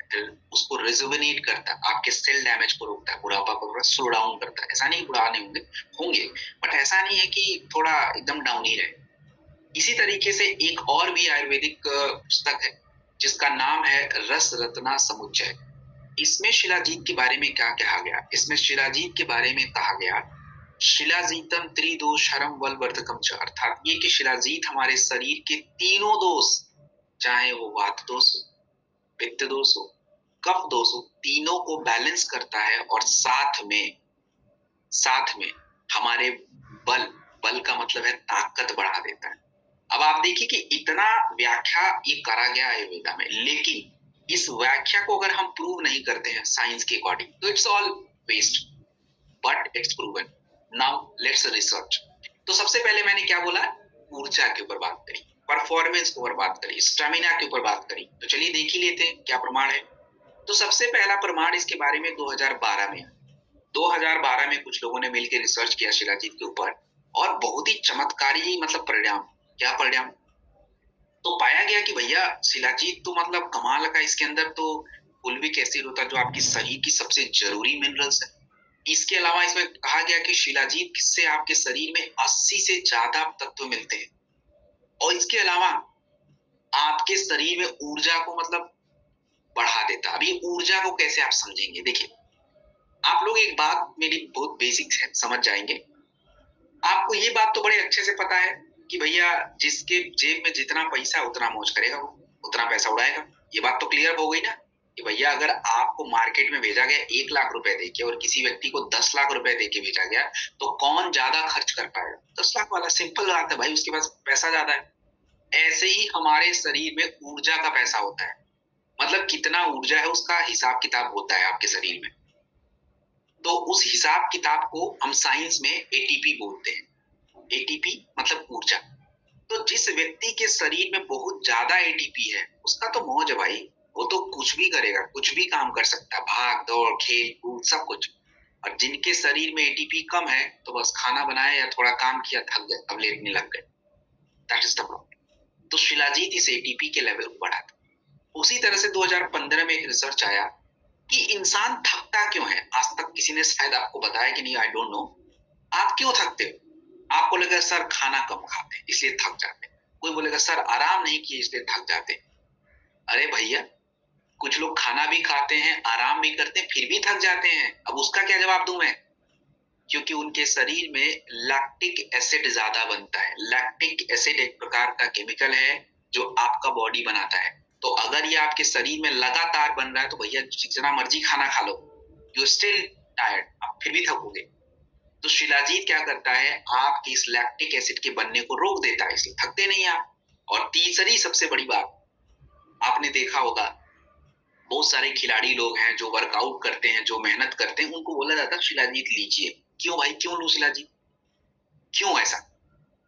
उसको रिजुविनेट करता है, आपके सेल डैमेज को रोकता है, बुढ़ापा को स्लो डाउन करता है। ऐसा नहीं बुढ़ा नहीं होंगे, बट ऐसा नहीं है कि थोड़ा एकदम डाउन ही रहे। इसी तरीके से एक और भी आयुर्वेदिक पुस्तक है जिसका नाम है रस रत्ना समुच्चय। इसमें शिलाजीत के बारे में क्या कहा गया, इसमें शिलाजीत के बारे में कहा गया शिलाजीतम त्रिदोषहरम बलवर्धकम च, अर्थात ये कि शिलाजीत हमारे शरीर के तीनों दोष, चाहे वो वात दोष हो, पित्त दोष हो, कफ दोष हो, तीनों को बैलेंस करता है और साथ में हमारे बल का मतलब है ताकत बढ़ा देता है। अब आप देखिए कि इतना व्याख्या ये करा गया आयुर्वेदा में, लेकिन इस व्याख्या को अगर हम प्रूव नहीं करते हैं साइंस के अकॉर्डिंग तो it's all waste, but it's proven. Now let's research. तो सबसे पहले मैंने क्या बोला, ऊर्जा के ऊपर बात करी, परफॉर्मेंस के ऊपर बात करी, स्टेमिना के ऊपर बात करी। तो चलिए देख ही लेते हैं क्या प्रमाण है। तो सबसे पहला प्रमाण इसके बारे में 2012 में कुछ लोगों ने मिलकर रिसर्च किया शिलाजीत के ऊपर, और बहुत ही चमत्कारी मतलब परिणाम। क्या परिणाम? तो पाया गया कि भैया शिलाजीत तो मतलब कमाल का, इसके अंदर तो फुल्विक एसिड होता है जो आपकी शरीर की सबसे जरूरी मिनरल्स है। इसके अलावा इसमें कहा गया कि शिलाजीत से आपके शरीर में 80 से ज्यादा तत्व मिलते हैं, और इसके अलावा आपके शरीर में ऊर्जा को मतलब बढ़ा देता। अभी ऊर्जा को कैसे आप समझेंगे, देखिए आप लोग एक बात मेरी बहुत बेसिक है, समझ जाएंगे। आपको ये बात तो बड़े अच्छे से पता है कि भैया जिसके जेब में जितना पैसा उतना मौज करेगा, वो उतना पैसा उड़ाएगा। ये बात तो क्लियर हो गई ना कि भैया अगर आपको मार्केट में भेजा गया 1 लाख रुपए देके और किसी व्यक्ति को 10 लाख रुपए देके भेजा गया, तो कौन ज्यादा खर्च कर पाएगा? 10 लाख वाला। सिंपल बात है भाई, उसके पास पैसा ज्यादा है। ऐसे ही हमारे शरीर में ऊर्जा का पैसा होता है, मतलब कितना ऊर्जा है उसका हिसाब किताब होता है आपके शरीर में। तो उस हिसाब किताब को हम साइंस में एटीपी बोलते हैं। एटीपी मतलब ऊर्जा। तो जिस व्यक्ति के शरीर में बहुत ज्यादा एटीपी है उसका तो मौज है भाई, वो तो कुछ भी करेगा, कुछ भी काम कर सकता है, भाग दौड़ खेल कूद सब कुछ। और जिनके शरीर में एटीपी कम है तो बस खाना बनाया या थोड़ा काम किया, थक गए, अब लेटने लग गए। That is the problem. तो शिलाजीत इस एटीपी के लेवल को बढ़ाता। उसी तरह से 2015 में एक रिसर्च आया कि इंसान थकता क्यों है। आज तक किसी ने शायद आपको बताया कि नहीं, आई डोंट नो। आप क्यों थकते हो? आपको लगेगा सर खाना कम खाते इसलिए थक जाते, कोई बोलेगा सर आराम नहीं किए इसलिए थक जाते। अरे भैया कुछ लोग खाना भी खाते हैं, आराम भी करते हैं, फिर भी थक जाते हैं। अब उसका क्या जवाब दूं मैं? क्योंकि उनके शरीर में लैक्टिक एसिड ज्यादा बनता है। लैक्टिक एसिड एक प्रकार का केमिकल है जो आपका बॉडी बनाता है। तो अगर ये आपके शरीर में लगातार बन रहा है तो भैया जितना मर्जी खाना खा लो, यू स्टिल टायर्ड, आप फिर भी थकोगे। तो शिलाजीत क्या करता है, आपकी इस लैक्टिक एसिड के बनने को रोक देता है, इसलिए थकते नहीं आप। और तीसरी सबसे बड़ी बात, आपने देखा होगा बहुत सारे खिलाड़ी लोग हैं जो वर्कआउट करते हैं, जो मेहनत करते हैं, उनको बोला जाता है शिलाजीत लीजिए। क्यों भाई, क्यों लूं शिलाजीत? क्यों ऐसा?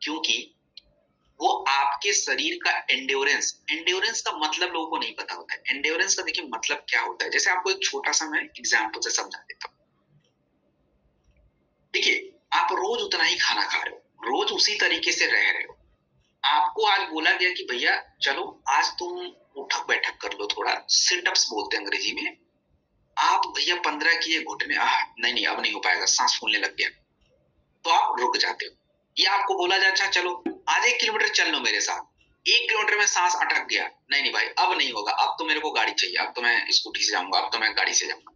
क्योंकि वो आपके शरीर का एंड्योरेंस का मतलब लोगों को नहीं पता होता है। एंड्योरेंस का देखिए मतलब क्या होता है, जैसे आपको एक छोटा सा मैं एग्जांपल से समझा देता हूँ। देखिए आप रोज उतना ही खाना खा रहे हो, रोज उसी तरीके से रह रहे हो। आपको आज बोला गया कि भैया चलो आज तुम उठक बैठक कर लो, थोड़ा सिटअप्स बोलते हैं अंग्रेजी में। आप भैया 15 किए घुटने, नहीं अब नहीं हो पाएगा, सांस फूलने लग गया, तो आप रुक जाते हो। या आपको बोला जाए अच्छा चलो आज 1 किलोमीटर चल लो मेरे साथ, 1 किलोमीटर में सांस अटक गया, नहीं भाई अब नहीं होगा, अब तो मेरे को गाड़ी चाहिए, अब तो मैं स्कूटी से जाऊंगा, अब तो मैं गाड़ी से जाऊंगा।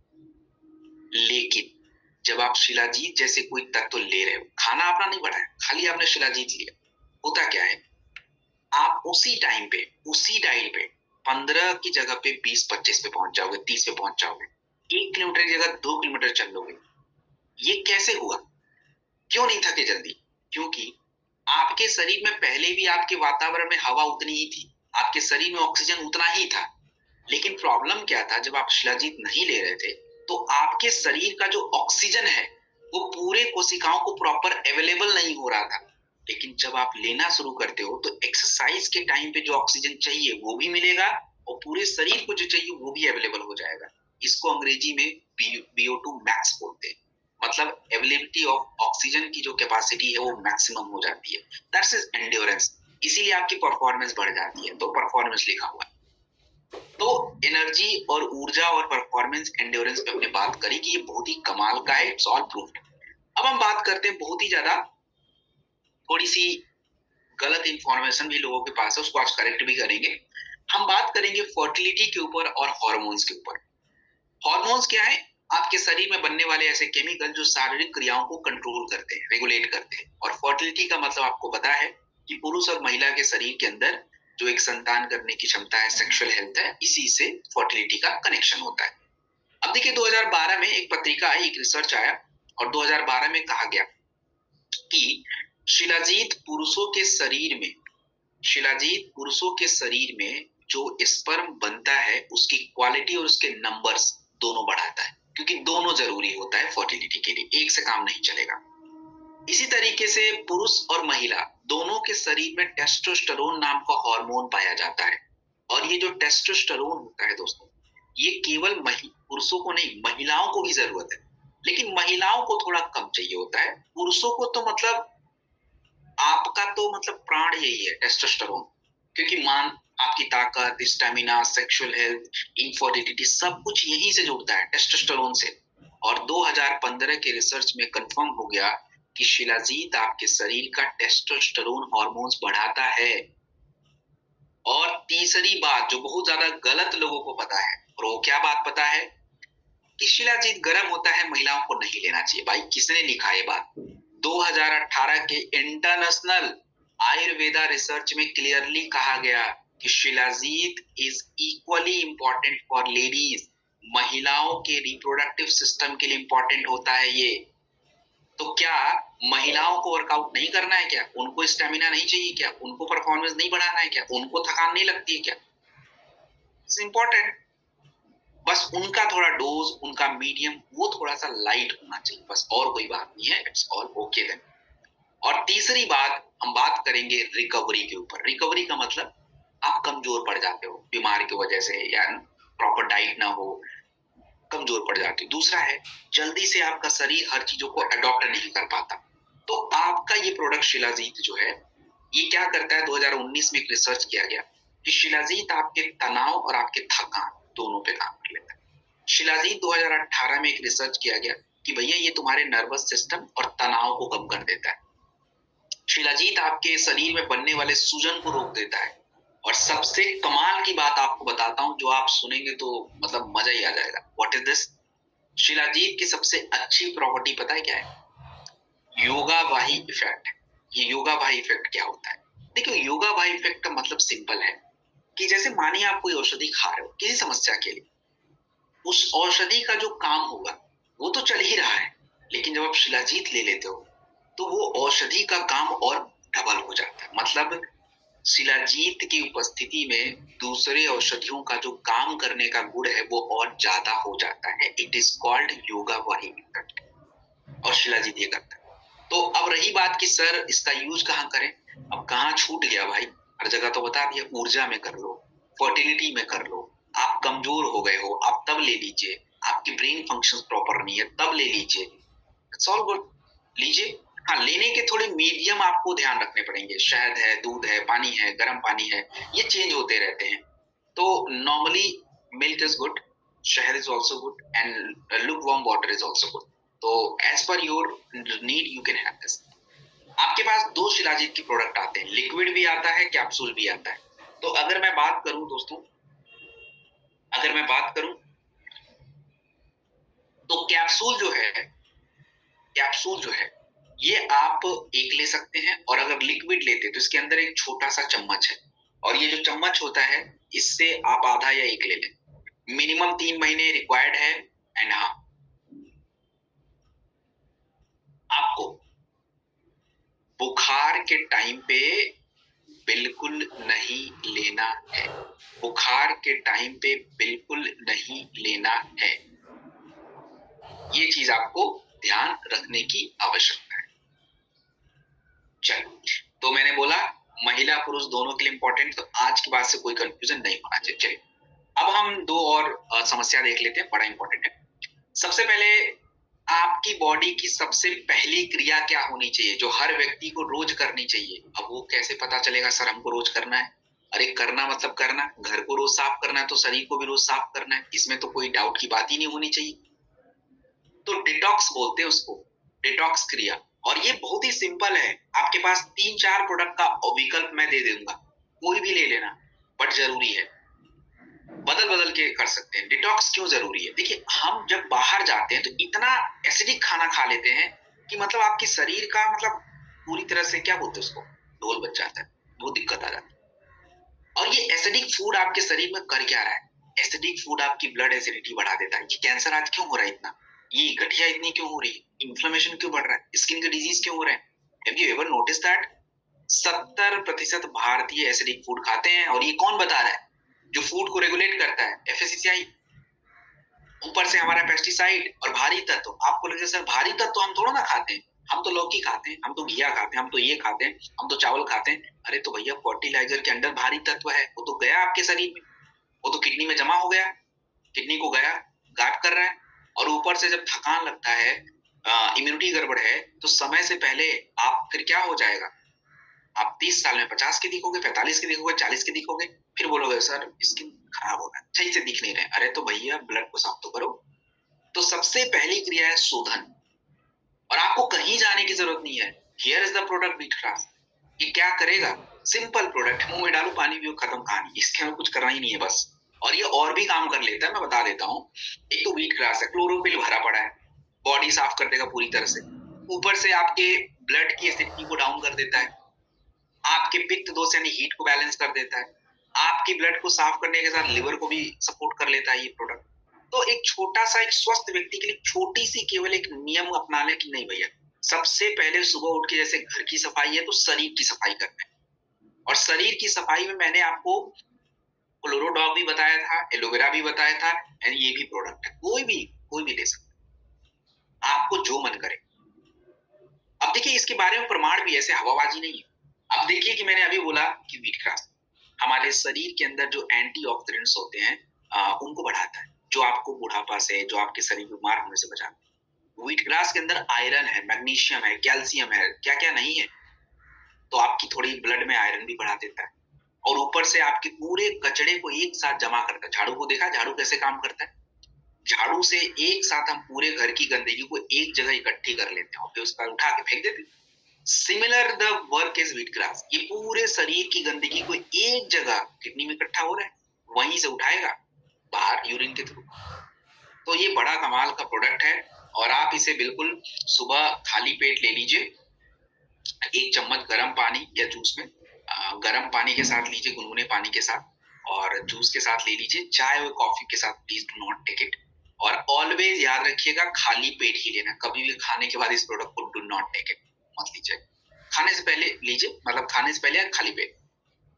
लेकिन जब आप शिलाजीत जैसे कोई तत्व ले रहे हो, खाना अपना नहीं बढ़ाया, खाली आपने शिलाजीत लिया, होता क्या है आप उसी टाइम पे, उसी डाइट पे 15 की जगह पे 20-25 पे पहुंच जाओगे, 30 पे पहुंच जाओगे, 1 किलोमीटर की जगह 2 किलोमीटर चल लोगे। ये कैसे हुआ? क्यों नहीं थके जल्दी? क्योंकि आपके शरीर में पहले भी आपके वातावरण में हवा उतनी ही थी, आपके शरीर में ऑक्सीजन उतना ही था। लेकिन प्रॉब्लम क्या था, जब आप शिलाजीत नहीं ले रहे थे तो आपके शरीर का जो ऑक्सीजन है वो पूरे कोशिकाओं को प्रॉपर अवेलेबल नहीं हो रहा था। लेकिन जब आप लेना शुरू करते हो तो एक्सरसाइज के टाइम पे जो ऑक्सीजन चाहिए वो भी मिलेगा और पूरे शरीर को जो चाहिए वो भी अवेलेबल हो जाएगा। इसको अंग्रेजी में VO2 मैक्स बोलते हैं। मतलब अवेलेबिलिटी ऑफ ऑक्सीजन की जो कैपेसिटी है वो मैक्सिमम हो जाती है। That's is endurance. इसीलिए आपकी परफॉर्मेंस बढ़ जाती है, तो परफॉर्मेंस लिखा हुआ है। तो एनर्जी और ऊर्जा और परफॉर्मेंस एंड्योरेंस पे हमने बात करी कि ये बहुत ही कमाल का है, इट्स ऑल प्रूव्ड। अब हम बात करते हैं बहुत ही ज्यादा, थोड़ी सी गलत इंफॉर्मेशन भी लोगों के पास है, उसको आज करेक्ट भी करेंगे। हम बात करेंगे फर्टिलिटी के ऊपर और हार्मोन्स के ऊपर। हार्मोन्स क्या है? आपके शरीर में बनने वाले ऐसे केमिकल जो शारीरिक क्रियाओं को कंट्रोल करते हैं, रेगुलेट करते हैं। और फर्टिलिटी का मतलब आपको पता है कि पुरुष और महिला के शरीर के अंदर जो एक संतान करने की क्षमता है, सेक्सुअल हेल्थ है, इसी से फर्टिलिटी का कनेक्शन होता है। अब देखिए 2012 में एक पत्रिका आई, एक रिसर्च आया और 2012 में कहा गया कि शिलाजीत पुरुषों के शरीर में, शिलाजीत पुरुषों के शरीर में जो स्पर्म बनता है उसकी क्वालिटी और उसके नंबर्स दोनों बढ़ाता है, क्योंकि दोनों जरूरी होता है फर्टिलिटी के लिए, एक से काम नहीं चलेगा। इसी तरीके से पुरुष और महिला दोनों के शरीर में टेस्टोस्टेरोन नाम का हार्मोन पाया जाता है। और ये जो टेस्टोस्टेरोन होता है दोस्तों, ये केवल पुरुषों को नहीं, महिलाओं को भी जरूरत है। लेकिन महिलाओं को थोड़ा कम चाहिए होता है, पुरुषों को तो मतलब आपका तो मतलब प्राण यही है टेस्टोस्टेरोन, क्योंकि मान आपकी ताकत, स्टैमिना, सेक्सुअल हेल्थ, इनफर्टिलिटी सब कुछ यहीं से जुड़ता है, टेस्टोस्टेरोन से। और 2015 के रिसर्च में कंफर्म हो गया कि शिलाजीत आपके शरीर का टेस्टोस्टेरोन हार्मोन्स बढ़ाता है। और तीसरी बात जो बहुत ज्यादा गलत लोगों को पता है, और वो क्या बात पता है कि शिलाजीत गर्म होता है, महिलाओं को नहीं लेना चाहिए। भाई किसने लिखा ये बात? 2018 के इंटरनेशनल आयुर्वेदा रिसर्च में क्लियरली कहा गया कि shilajit is equally important for ladies. महिलाओं के रिप्रोडक्टिव सिस्टम के लिए इंपॉर्टेंट होता है ये। तो क्या महिलाओं को वर्कआउट नहीं करना है क्या? उनको स्टेमिना नहीं चाहिए क्या? उनको परफॉर्मेंस नहीं बढ़ाना है क्या? उनको थकान नहीं लगती है क्या? It's important. बस उनका थोड़ा डोज, उनका मीडियम, वो थोड़ा सा लाइट होना चाहिए, बस और कोई बात नहीं है। It's all okay then. और तीसरी बात, हम बात करेंगे रिकवरी के ऊपर। रिकवरी का मतलब आप कमजोर पड़ जाते हो बीमार की वजह से, या प्रॉपर डाइट ना हो, कमजोर पड़ जाते हो। दूसरा है जल्दी से आपका शरीर हर चीजों को अडॉप्ट नहीं कर पाता। तो आपका ये प्रोडक्ट शिलाजीत जो है, ये क्या करता है? 2019 में एक रिसर्च किया गया कि शिलाजीत आपके तनाव और आपके थकान दोनों पे काम कर लेता है। शिलाजीत 2018 में एक रिसर्च किया गया कि भैया ये तुम्हारे नर्वस सिस्टम और तनाव को कम कर देता है। शिलाजीत आपके शरीर में बनने वाले सूजन को रोक देता है। और सबसे कमाल की बात आपको बताता हूं, जो आप सुनेंगे तो मतलब मजा ही आ जाएगा। What is this? शिलाजीत की सबसे अच्छी प्रॉपर्टी पता है क्या है? योगा वाही इफेक्ट। ये योगा वाही इफेक्ट क्या होता है? देखो योगा वाही इफेक्ट का मतलब सिंपल है कि जैसे मानिए आप कोई औषधि खा रहे हो किसी समस्या के लिए, उस औषधि का जो काम होगा वो तो चल ही रहा है, लेकिन जब आप शिलाजीत ले लेते हो तो वो औषधि का काम और डबल हो जाता है। मतलब शिलाजीत की उपस्थिति में दूसरे औषधियों का जो काम करने का गुण है वो और ज्यादा हो जाता है। It is called yoga Wahi effect, और शिलाजीत ये करता है। तो अब रही बात कि सर इसका यूज कहाँ करें? अब कहाँ छूट गया भाई, हर जगह तो बता दिया। ऊर्जा में कर लो, फर्टिलिटी में कर लो, आप कमजोर हो गए हो आप तब ले लीजिए, आपकी ब्रेन फंक्शन प्रॉपर नहीं है तब ले लीजिए, इट्स ऑल गुड, लीजिए। हाँ, लेने के थोड़े मीडियम आपको ध्यान रखने पड़ेंगे। शहद है, दूध है, पानी है, गर्म पानी है, ये चेंज होते रहते हैं। तो normally milk is good, shahad is also good, and lukewarm water is also good. तो as per your need you can have this. आपके पास दो शिलाजीत के प्रोडक्ट आते हैं, लिक्विड भी आता है, कैप्सूल भी आता है। तो अगर मैं बात करूं दोस्तों, अगर मैं बात करूं तो कैप्सूल जो है, कैप्सूल जो है ये आप एक ले सकते हैं, और अगर लिक्विड लेते हैं तो इसके अंदर एक छोटा सा चम्मच है, और ये जो चम्मच होता है इससे आप आधा या एक ले लें। मिनिमम 3 महीने रिक्वायर्ड है। एंड हाँ, आपको बुखार के टाइम पे बिल्कुल नहीं लेना है। बुखार के टाइम पे बिल्कुल नहीं लेना है। ये चीज आपको ध्यान रखने की आवश्यकता है। चलो, तो मैंने बोला महिला पुरुष दोनों के लिए इंपॉर्टेंट, तो आज के बाद से कोई कंफ्यूजन नहीं होना चाहिए। चलिए, अब हम दो और समस्या देख लेते हैं, बड़ा इंपॉर्टेंट है। सबसे पहले, आपकी बॉडी की सबसे पहली क्रिया क्या होनी चाहिए जो हर व्यक्ति को रोज करनी चाहिए? अब वो कैसे पता चलेगा सर हमको रोज करना है? अरे करना मतलब करना, घर को रोज साफ करना है तो शरीर को भी रोज साफ करना है, इसमें तो कोई डाउट की बात ही नहीं होनी चाहिए। तो डिटॉक्स बोलते हैं उसको, डिटॉक्स क्रिया। और ये बहुत ही सिंपल है, आपके पास 3-4 प्रोडक्ट का विकल्प मैं दे दूंगा, कोई भी ले लेना, बट जरूरी है, बदल बदल के कर सकते हैं। डिटॉक्स क्यों जरूरी है? देखिए, हम जब बाहर जाते हैं तो इतना एसिडिक खाना खा लेते हैं कि मतलब आपकी शरीर का मतलब पूरी तरह से क्या बोलते हैं उसको, ढोल बच जाता है, बहुत दिक्कत आ जाती है। और ये एसिडिक फूड आपके शरीर में कर क्या रहा है? एसिडिक फूड आपकी ब्लड एसिडिटी बढ़ा देता है। ये कैंसर आज क्यों हो रहा है इतना? ये गठिया इतनी क्यों हो रही है? इन्फ्लेमेशन क्यों बढ़ रहा है? स्किन के डिजीज क्यों हो रहे हैं? Have you ever notice that 70% भारतीय एसिडिक फूड खाते हैं, और ये कौन बता रहा है? जो फूड को रेगुलेट करता है, एफएसएसआई। ऊपर से हमारा पेस्टिसाइड और भारी तत्व। आपको लगे सर भारी तत्व हम थोड़ा ना खाते हैं, हम तो लौकी खाते हैं, हम तो घिया खाते हैं, हम तो ये खाते हैं, हम तो चावल खाते हैं। अरे तो भैया, फर्टिलाइजर के अंदर भारी तत्व है, वो तो गया आपके शरीर में, वो तो किडनी में जमा हो गया, किडनी को गया, गायब कर रहा है। और ऊपर से जब थकान लगता है, इम्यूनिटी गड़बड़ है, तो समय से पहले आप फिर क्या हो जाएगा? आप 30 साल में 50 के दिखोगे, 45 के दिखोगे, 40 के दिखोगे, फिर बोलोगे सर स्किन खराब हो रहा है, सही से दिख नहीं रहे। अरे तो भैया, ब्लड को साफ तो करो। तो सबसे पहली क्रिया है शोधन, और आपको कहीं जाने की जरूरत नहीं है। Here is the product wheat grass. ये क्या करेगा? सिंपल प्रोडक्ट, मुंह में डालो, पानी पियो, खत्म कहानी। इसके में कुछ करना ही नहीं है बस। और ये और भी काम कर लेता है, मैं बता देता हूँ। एक तो व्हीट ग्रास है, क्लोरोफिल भरा पड़ा है, बॉडी साफ कर देगा पूरी तरह से। ऊपर से आपके ब्लड की एसिडिटी को डाउन कर देता है, आपके पित्त दोष यानी हीट को बैलेंस कर देता है, आपकी ब्लड को साफ करने के साथ लिवर को भी सपोर्ट कर लेता है ये प्रोडक्ट। तो एक छोटा सा, एक स्वस्थ व्यक्ति के लिए छोटी सी केवल एक नियम अपना ले कि नहीं भैया, सबसे पहले सुबह उठ के जैसे घर की सफाई है तो शरीर की सफाई करना है। और शरीर की सफाई में मैंने आपको क्लोरोडॉग भी बताया था, एलोवेरा भी बताया था, एंड ये भी प्रोडक्ट है, कोई भी ले सकता है, आपको जो मन करे। अब देखिए, इसके बारे में प्रमाण भी ऐसे हवाबाजी नहीं है। अब देखिए कि मैंने अभी बोला कि व्हीट ग्रास हमारे शरीर के अंदर जो एंटीऑक्सीडेंट्स होते हैं उनको बढ़ाता है, जो आपको बुढ़ापा से, जो आपके शरीर बीमार होने से बचाता है। व्हीट ग्रास के अंदर आयरन है, मैग्नीशियम है, कैल्शियम है, क्या क्या नहीं है। तो आपकी थोड़ी ब्लड में आयरन भी बढ़ा देता है, और ऊपर से आपके पूरे कचड़े को एक साथ जमा करता है। झाड़ू को देखा, झाड़ू कैसे काम करता है? झाड़ू से एक साथ हम पूरे घर की गंदगी को एक जगह इकट्ठी कर लेते हैं और फिर उसका उठा के फेंक देते हैं। Similar the work is wheat grass. ये पूरे शरीर की गंदगी को एक जगह किडनी में इकट्ठा हो रहा है, वहीं से उठाएगा बाहर यूरिन के थ्रू। तो ये बड़ा कमाल का प्रोडक्ट है, और आप इसे बिल्कुल सुबह खाली पेट ले लीजिए, 1 चम्मच गर्म पानी या जूस में, गर्म पानी के साथ लीजिए, गुनगुने पानी के साथ, और जूस के साथ ले लीजिए। चाय और कॉफी के साथ please do not take it. और ऑलवेज याद रखिएगा, खाली पेट ही लेना, कभी भी खाने के बाद इस प्रोडक्ट को डू नॉट टेक इट, मत लीजिए। खाने से पहले लीजिए, मतलब खाने से पहले खाली पेट।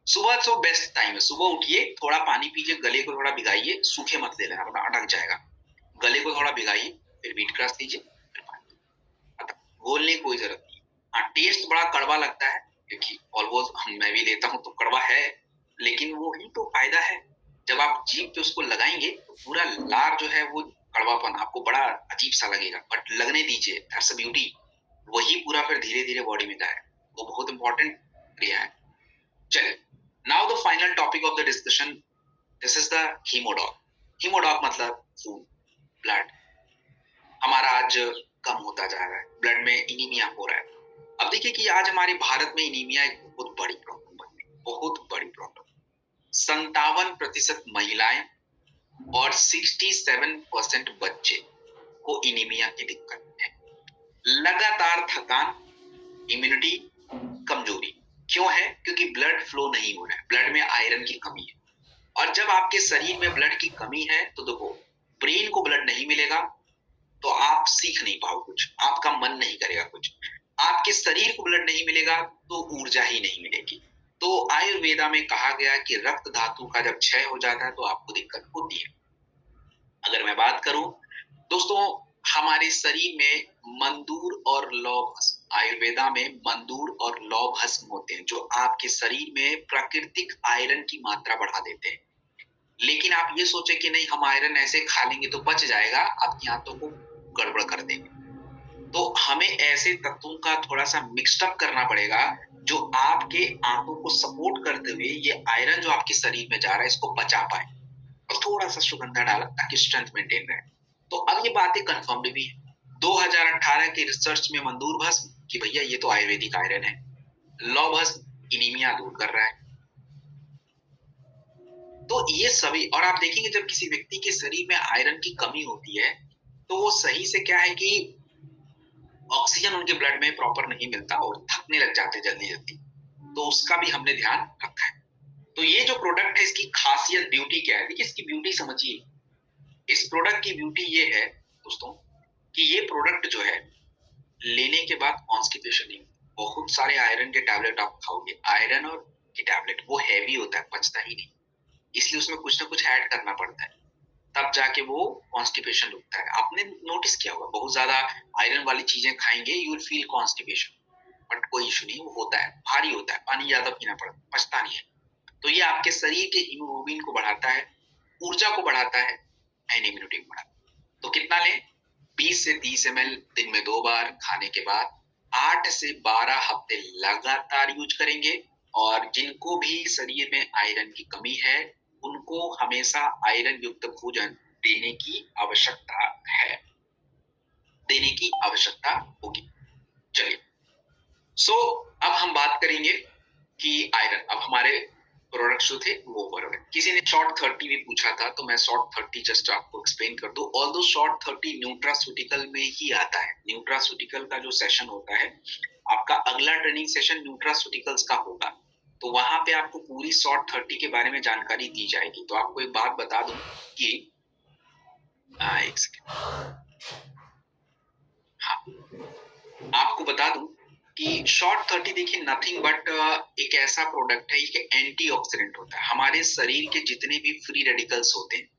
सुबह तो बेस्ट टाइम है, सुबह उठिए, थोड़ा पानी पीजिए, गले को थोड़ा भिगाइए, सूखे मत ले लेना वरना अटक जाएगा। गले को थोड़ा भिगाइए, फिर व्हीट ग्रास लीजिए, फिर पानी, मतलब घोलने की कोई जरूरत नहीं। हाँ, टेस्ट बड़ा कड़वा लगता है, क्योंकि ऑलमोस्ट मैं भी लेता हूँ तो कड़वा है, लेकिन वो ही तो फायदा है। जब आप जीभ पे उसको लगाएंगे तो पूरा लार जो है वो कड़वापन आपको बड़ा अजीब सा लगेगा, बट लगने दीजिए, दैट्स अ ब्यूटी। वही पूरा फिर धीरे धीरे बॉडी में जाए, वो बहुत इंपॉर्टेंट क्रिया है। चलिए, now the final topic of the discussion, this is the Hemodoc. Hemodoc मतलब खून, ब्लड हमारा आज कम होता जा रहा है, ब्लड में इनीमिया हो रहा है। अब देखिए कि आज हमारे भारत में इनीमिया एक बहुत बड़ी प्रॉब्लम बन गई, बहुत बड़ी प्रॉब्लम। 57% महिलाएं और 67% बच्चे को इनीमिया की दिक्कत है। लगातार थकान, इम्यूनिटी कमजोरी क्यों है? क्योंकि ब्लड फ्लो नहीं हो रहा है, ब्लड में आयरन की कमी है। और जब आपके शरीर में ब्लड की कमी है तो देखो, ब्रेन को ब्लड नहीं मिलेगा तो आप सीख नहीं पाओ कुछ, आपका मन नहीं करेगा कुछ, आपके शरीर को ब्लड नहीं मिलेगा तो ऊर्जा ही नहीं मिलेगी। तो आयुर्वेदा में कहा गया कि रक्त धातु का जब क्षय हो जाता है तो आपको दिक्कत होती है। अगर मैं बात करूं दोस्तों, हमारे शरीर में मंदूर और लौह भस्म, आयुर्वेदा में मंदूर और लौह भस्म होते हैं जो आपके शरीर में प्राकृतिक आयरन की मात्रा बढ़ा देते हैं। लेकिन आप ये सोचे कि नहीं हम आयरन ऐसे खा लेंगे तो बच जाएगा, आपकी आंतों को गड़बड़ कर देंगे। तो हमें ऐसे तत्वों का थोड़ा सा मिक्सड अप करना पड़ेगा जो आपके आंतों को सपोर्ट करते हुए ये आयरन जो आपके शरीर में जा रहा है इसको बचा पाए, और थोड़ा सा सुगंधा डाला ताकि स्ट्रेंथ मेंटेन रहे। तो अब ये बातें कंफर्म्ड भी है 2018 के रिसर्च में मंदूर भस्म कि भैया ये तो आयुर्वेदिक आयरन है, लौह भस्म इनीमिया दूर कर रहा है। तो ये सभी, और आप देखेंगे जब किसी व्यक्ति के शरीर में आयरन की कमी होती है तो वो सही से क्या है कि ऑक्सीजन उनके ब्लड में प्रॉपर नहीं मिलता और थकने लग जाते जल्दी जल्दी, तो उसका भी हमने ध्यान रखा है। तो ये जो प्रोडक्ट है इसकी खासियत ब्यूटी क्या है? देखिए इसकी ब्यूटी समझिए, इस प्रोडक्ट की ब्यूटी ये है दोस्तों कि ये प्रोडक्ट जो है लेने के बाद कॉन्स्टिपेशन नहीं, बहुत सारे आयरन के टैबलेट आप खाओगे, आयरन और की टैबलेट वो हैवी होता है, पचता ही नहीं, इसलिए उसमें कुछ ना कुछ ऐड करना पड़ता है, तब जाके वो कॉन्स्टिपेशन रुकता है। आपने नोटिस किया होगा बहुत ज्यादा आयरन वाली चीजें खाएंगे you will feel constipation, but कोई इशू नहीं, वो होता है, भारी होता है, पानी ज्यादा पीना पड़ता है, पचता नहीं है। तो ये आपके शरीर के हीमोग्लोबिन को बढ़ाता है, ऊर्जा को बढ़ाता है एंड इम्यूनिटी को बढ़ाता है। तो कितना लें? 20 से 30 ml दिन में 2 बार, खाने के बाद 8 से 12 हफ्ते लगातार यूज करेंगे। और जिनको भी शरीर में आयरन की कमी है उनको हमेशा आयरन युक्त भोजन देने की आवश्यकता है, देने की आवश्यकता होगी। चलिए, सो अब हम बात करेंगे कि आयरन, अब हमारे प्रोडक्ट्स जो थे वो ओवर गए। किसी ने शॉर्ट 30 भी पूछा था तो मैं शॉर्ट 30 जस्ट आपको एक्सप्लेन कर दूं। ऑल्दो शॉर्ट 30 न्यूट्रास्यूटिकल में ही आता है, न्यूट्रास्यूटिकल का जो सेशन होता है, आपका अगला ट्रेनिंग सेशन न्यूट्रास्यूटिकल्स का होगा, तो वहां पे आपको पूरी शॉर्ट 30 के बारे में जानकारी दी जाएगी। तो आपको एक बात बता दूं कि एक सेकेंड, हाँ आपको बता दूं कि शॉर्ट 30 देखिए नथिंग बट एक ऐसा प्रोडक्ट है, एक एंटीऑक्सीडेंट होता है। हमारे शरीर के जितने भी फ्री रेडिकल्स होते हैं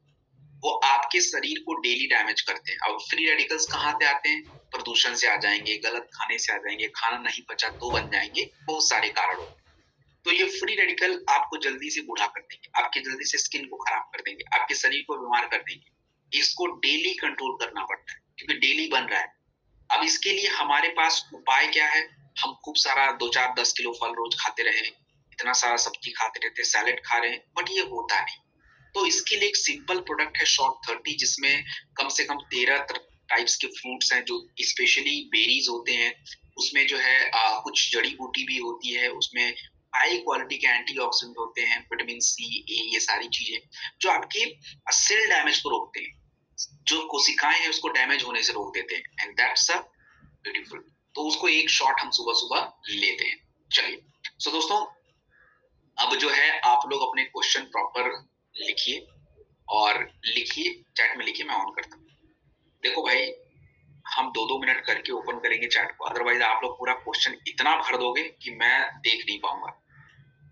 वो आपके शरीर को डेली डैमेज करते हैं। अब फ्री रेडिकल्स कहाँ से आते हैं? प्रदूषण से आ जाएंगे, गलत खाने से आ जाएंगे, खाना नहीं पचा तो बन जाएंगे, बहुत सारे कारण होते हैं। तो ये फ्री रेडिकल आपको जल्दी से बूढ़ा कर देंगे, आपके जल्दी से स्किन को खराब कर देंगे, आपके शरीर को बीमार कर देंगे। इसको डेली कंट्रोल करना पड़ता है क्योंकि डेली बन रहा है। अब इसके लिए हमारे पास उपाय क्या है? हम खूब सारा 2-4-10 किलो फल रोज खाते रहे, इतना सारा सब्जी खाते रहते, सैलेड खा रहे हैं, बट ये होता नहीं। तो इसके लिए एक सिंपल प्रोडक्ट है शॉर्ट 30 जिसमें कम से कम 13 टाइप्स के फ्रूट्स हैं जो स्पेशली बेरीज होते हैं, उसमें जो है कुछ जड़ी बूटी भी होती है, उसमें हाई क्वालिटी के एंटीऑक्सीडेंट होते हैं, विटामिन सी, ए, ये सारी चीजें जो आपके सेल डैमेज को रोकते हैं, जो कोशिकाएं हैं उसको डैमेज होने से रोक देते हैं, एंड दैट्स अ ब्यूटीफुल। तो उसको एक शॉट हम सुबह सुबह लेते हैं। चलिए, सो दोस्तों अब जो है आप लोग अपने क्वेश्चन प्रॉपर लिखिए, और लिखिए चैट में लिखिए, मैं ऑन करता हूँ। देखो भाई, हम 2-2 मिनट करके ओपन करेंगे चैट को, अदरवाइज आप लोग पूरा क्वेश्चन इतना भर दोगे कि मैं देख नहीं पाऊंगा।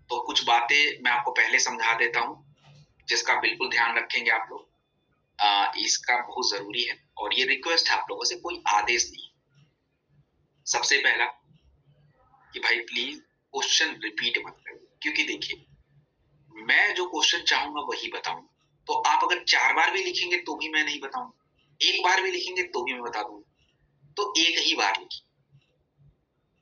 तो कुछ बातें मैं आपको पहले समझा देता हूँ जिसका बिल्कुल ध्यान रखेंगे आप लोग, इसका बहुत जरूरी है, और ये रिक्वेस्ट है आप लोगों से, कोई आदेश नहीं। सबसे पहला कि भाई प्लीज क्वेश्चन रिपीट मत करो, क्योंकि देखिए मैं जो क्वेश्चन चाहूंगा वही बताऊंगा। तो आप अगर 4 बार भी लिखेंगे तो भी मैं नहीं बताऊंगा, 1 बार भी लिखेंगे तो भी मैं बता दूंगा, तो एक ही बार लिखिए।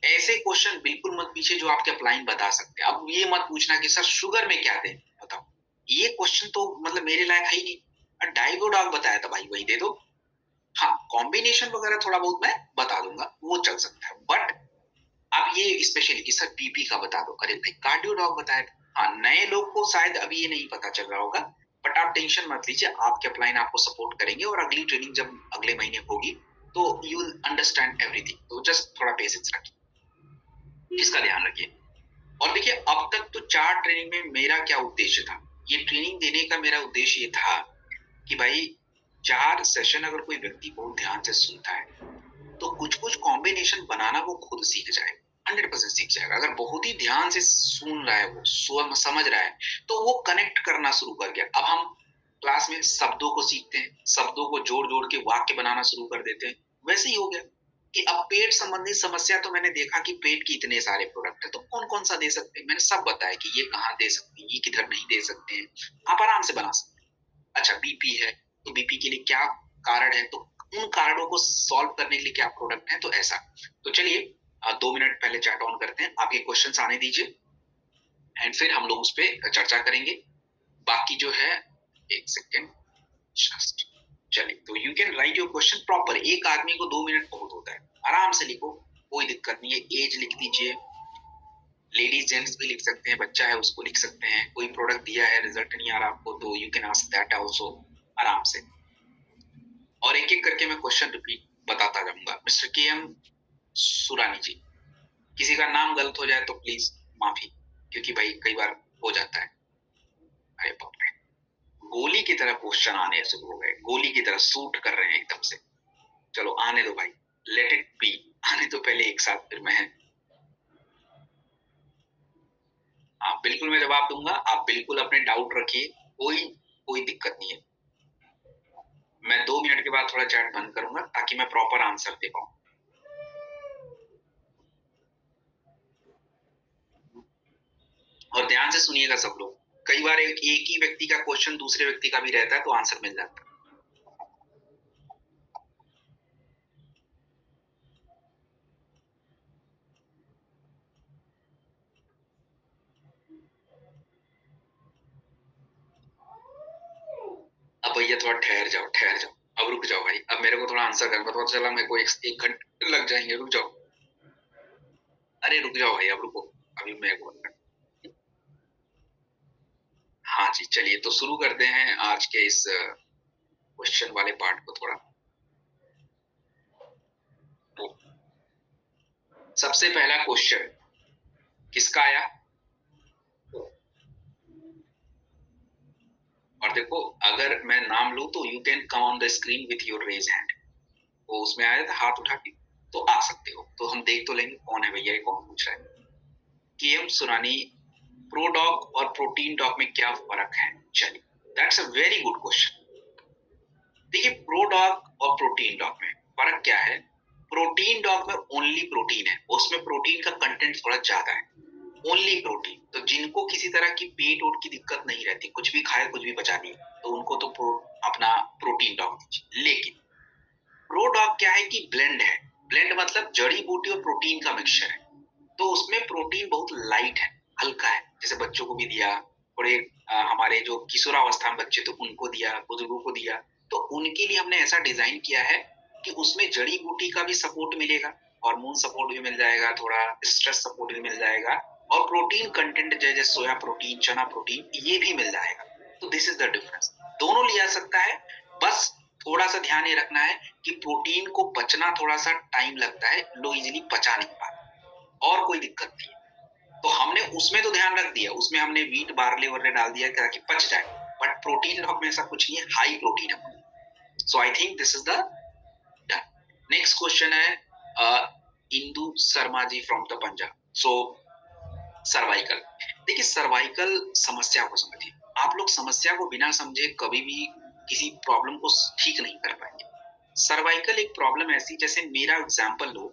ऐसे क्वेश्चन बिल्कुल मत पूछिए जो आपके अपलाइन बता सकते हैं। अब ये मत पूछना कि सर शुगर में क्या दें बताओ, ये क्वेश्चन तो मतलब मेरे लायक है ही नहीं। डाइगोडॉग बताया था भाई, वही दे दो। हाँ, कॉम्बिनेशन वगैरह थोड़ा बहुत मैं बता दूंगा, वो चल सकता है, बट अब ये स्पेशली कि सर बीपी का बता दो, अरे भाई कार्डियोडॉग बताया था। हाँ, नए लोग को शायद अभी ये नहीं पता चल रहा होगा, बट आप टेंशन मत लीजिए, आपके अपलाइन आपको सपोर्ट करेंगे, और अगली ट्रेनिंग जब अगले महीने होगी तो यू विल अंडरस्टैंड एवरीथिंग। तो जस्ट थोड़ा पेशेंस रखिए। इसका ध्यान रखिए। और देखिए अब तक तो 4 ट्रेनिंग में मेरा क्या उद्देश्य था, ये ट्रेनिंग देने का मेरा उद्देश्य ये था कि भाई 4 सेशन अगर कोई व्यक्ति बहुत ध्यान से सुनता है तो कुछ-कुछ कॉम्बिनेशन बनाना वो खुद सीख जाएगा, 100% सीख जाएगा। अगर बहुत ही ध्यान से सुन रहा है वो, समझ रहा है, तो वो कनेक्ट करना शुरू कर गया। अब हम क्लास में शब्दों को सीखते हैं, शब्दों को जोड़-जोड़ के वाक्य बनाना शुरू कर देते हैं। वैसे ही हो गया कि अब पेट संबंधी समस्या तो मैंने देखा कि पेट के इतने सारे प्रोडक्ट हैं, तो कौन-कौन सा दे सकते हैं? मैंने सब बताया कि ये कहाँ दे सकते हैं, ये किधर नहीं दे सकते हैं। आप आराम से बना सकते हैं। अच्छा बीपी है, तो बीपी के लिए क्या कारण है? तो उन कारणों को सॉल्व करने के लिए क्या प्रोडक्ट है? तो ऐसा। तो चलिए 2 मिनट पहले चैट ऑन करते हैं। आपके क्वेश्चंस आने दीजिए एंड फिर हम लोग उस पे चर्चा करेंगे। बाकी जो है 1 सेकंड जस्ट चलिए, तो you can write your question proper. एक आदमी को 2 मिनट बहुत होता है, आराम से लिखो, कोई दिक्कत नहीं है। एज लिख दीजिए, लेडीज जेंट्स भी लिख सकते हैं, बच्चा है उसको लिख सकते हैं, कोई प्रोडक्ट दिया है रिजल्ट नहीं आ रहा आपको तो you can ask that also, आराम से। और एक एक करके मैं क्वेश्चन रिपीट बताता जाऊंगा। मिस्टर के एम सुरानी जी, किसी का नाम गलत हो जाए तो प्लीज माफी, क्योंकि भाई कई बार हो जाता है। अरे बाप रे, गोली की तरह क्वेश्चन आने शुरू हो गए, गोली की तरह शूट कर रहे हैं एकदम से। चलो आने दो भाई, लेट इट बी, आने तो पहले एक साथ, फिर मैं हाँ बिल्कुल मैं जवाब दूंगा। आप बिल्कुल अपने डाउट रखिए, कोई दिक्कत नहीं है। मैं 2 मिनट के बाद थोड़ा चैट बंद करूंगा ताकि मैं प्रॉपर आंसर दे पाऊं। और ध्यान से सुनिएगा सब लोग, कई बार एक ही व्यक्ति का क्वेश्चन दूसरे व्यक्ति का भी रहता है तो आंसर मिल जाता है। अब भैया थोड़ा ठहर जाओ, अब रुक जाओ भाई, अब मेरे को थोड़ा आंसर करना, पता चला मेरे को एक घंटे लग जाएंगे, रुक जाओ। अरे रुक जाओ भाई, अब रुको, अभी मेरे को हाँ जी चलिए, तो शुरू करते हैं आज के इस क्वेश्चन वाले पार्ट को थोड़ा। तो सबसे पहला क्वेश्चन किसका आया? और देखो अगर मैं नाम लूं तो you can come on the screen with your raise hand. वो उसमें आया था हाथ उठा के, तो आ सकते हो, तो हम देख तो लेंगे कौन है भैया, ये कौन पूछ रहा है। के एम सुरानी, प्रो डॉग और प्रोटीन डॉग में क्या फर्क है? चलिए, that's a very good question. देखिए प्रो डॉग और प्रोटीन डॉग में फर्क क्या है? प्रोटीन डॉग में ओनली प्रोटीन है, उसमें प्रोटीन का कंटेंट थोड़ा ज्यादा है, ओनली प्रोटीन। तो जिनको किसी तरह की पेट वोट की दिक्कत नहीं रहती, कुछ भी खाए कुछ भी पचा लिए, तो उनको तो अपना प्रोटीन डॉग दीजिए। लेकिन प्रो डॉग क्या है कि ब्लेंड है, ब्लेंड मतलब जड़ी बूटी और प्रोटीन का मिक्सचर है, तो उसमें प्रोटीन बहुत लाइट है, हल्का है। जैसे बच्चों को भी दिया, थोड़े हमारे जो किशोरावस्था में बच्चे तो उनको दिया, बुजुर्गों को दिया, तो उनके लिए हमने ऐसा डिजाइन किया है कि उसमें जड़ी बूटी का भी सपोर्ट मिलेगा, हार्मोन सपोर्ट भी मिल जाएगा, थोड़ा स्ट्रेस सपोर्ट भी मिल जाएगा, और प्रोटीन कंटेंट जैसे सोया प्रोटीन, चना प्रोटीन, ये भी मिल जाएगा। तो दिस इज द डिफरेंस, दोनों लिया सकता है। बस थोड़ा सा ध्यान ये रखना है कि प्रोटीन को पचना थोड़ा सा टाइम लगता है, लोग इजीली पचा नहीं पाते, और कोई दिक्कत नहीं है। तो हमने उसमें तो ध्यान रख दिया, उसमें हमने वीट बार्ले वर्ले डाल दिया ताकि पच जाए, बट प्रोटीन में ऐसा कुछ नहीं है, हाई प्रोटीन है। So I think this is the done. Next question है Indu Sharma ji from the Punjab. So cervical, देखिए सर्वाइकल समस्या को समझिए। आप लोग समस्या को बिना समझे कभी भी किसी प्रॉब्लम को ठीक नहीं कर पाएंगे। सर्वाइकल एक प्रॉब्लम ऐसी, जैसे मेरा एग्जांपल लो,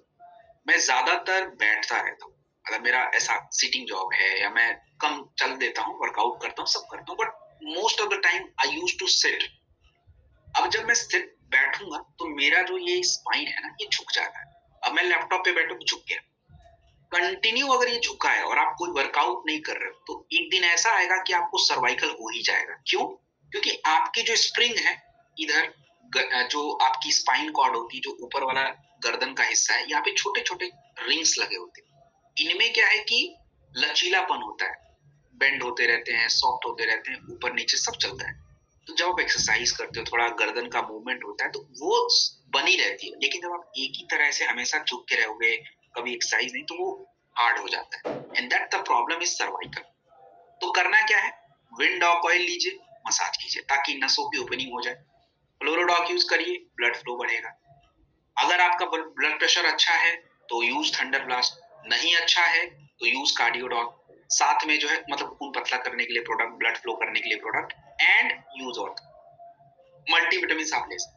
मैं ज्यादातर बैठता रहता हूँ, मतलब मेरा ऐसा सिटिंग जॉब है, या मैं कम चल देता हूँ, वर्कआउट करता हूँ, सब करता हूँ, but most of the time I use to sit. अब जब मैं सिट बैठूंगा तो मेरा जो ये स्पाइन है ना, ये झुक जाता है। अब मैं लैपटॉप पे बैठू, झुक गया। कंटिन्यू अगर ये झुका है और आप कोई वर्कआउट नहीं कर रहे हो, तो एक दिन ऐसा आएगा कि आपको सर्वाइकल हो ही जाएगा। क्यों? क्योंकि आपकी जो स्प्रिंग है इधर, जो आपकी स्पाइन कॉर्ड होती है, जो ऊपर वाला गर्दन का हिस्सा है, यहाँ पे छोटे छोटे रिंग्स लगे होते हैं। इनमें क्या है कि लचीलापन होता है, बेंड होते रहते हैं, सॉफ्ट होते रहते हैं, ऊपर नीचे सब चलता है। तो जब आप एक्सरसाइज करते हो, थोड़ा गर्दन का मूवमेंट होता है, तो वो बनी रहती है। लेकिन जब आप एक ही तरह से हमेशा झुक के रहोगे, कभी एक्सरसाइज नहीं, तो वो हार्ड हो जाता है, and that the problem is cervical. तो करना क्या है, विंडॉक ऑयल लीजिए, मसाज कीजिए ताकि नसों की ओपनिंग हो जाए। फ्लोरोडॉक यूज करिए, ब्लड फ्लो बढ़ेगा। अगर आपका ब्लड प्रेशर अच्छा है तो यूज थंडर ब्लास्ट, नहीं अच्छा है तो यूज कार्डियोडॉक। साथ में जो है मतलब खून पतला करने के लिए प्रोडक्ट, ब्लड फ्लो करने के लिए प्रोडक्ट, एंड यूज और मल्टीविटामिन आप ले सकते।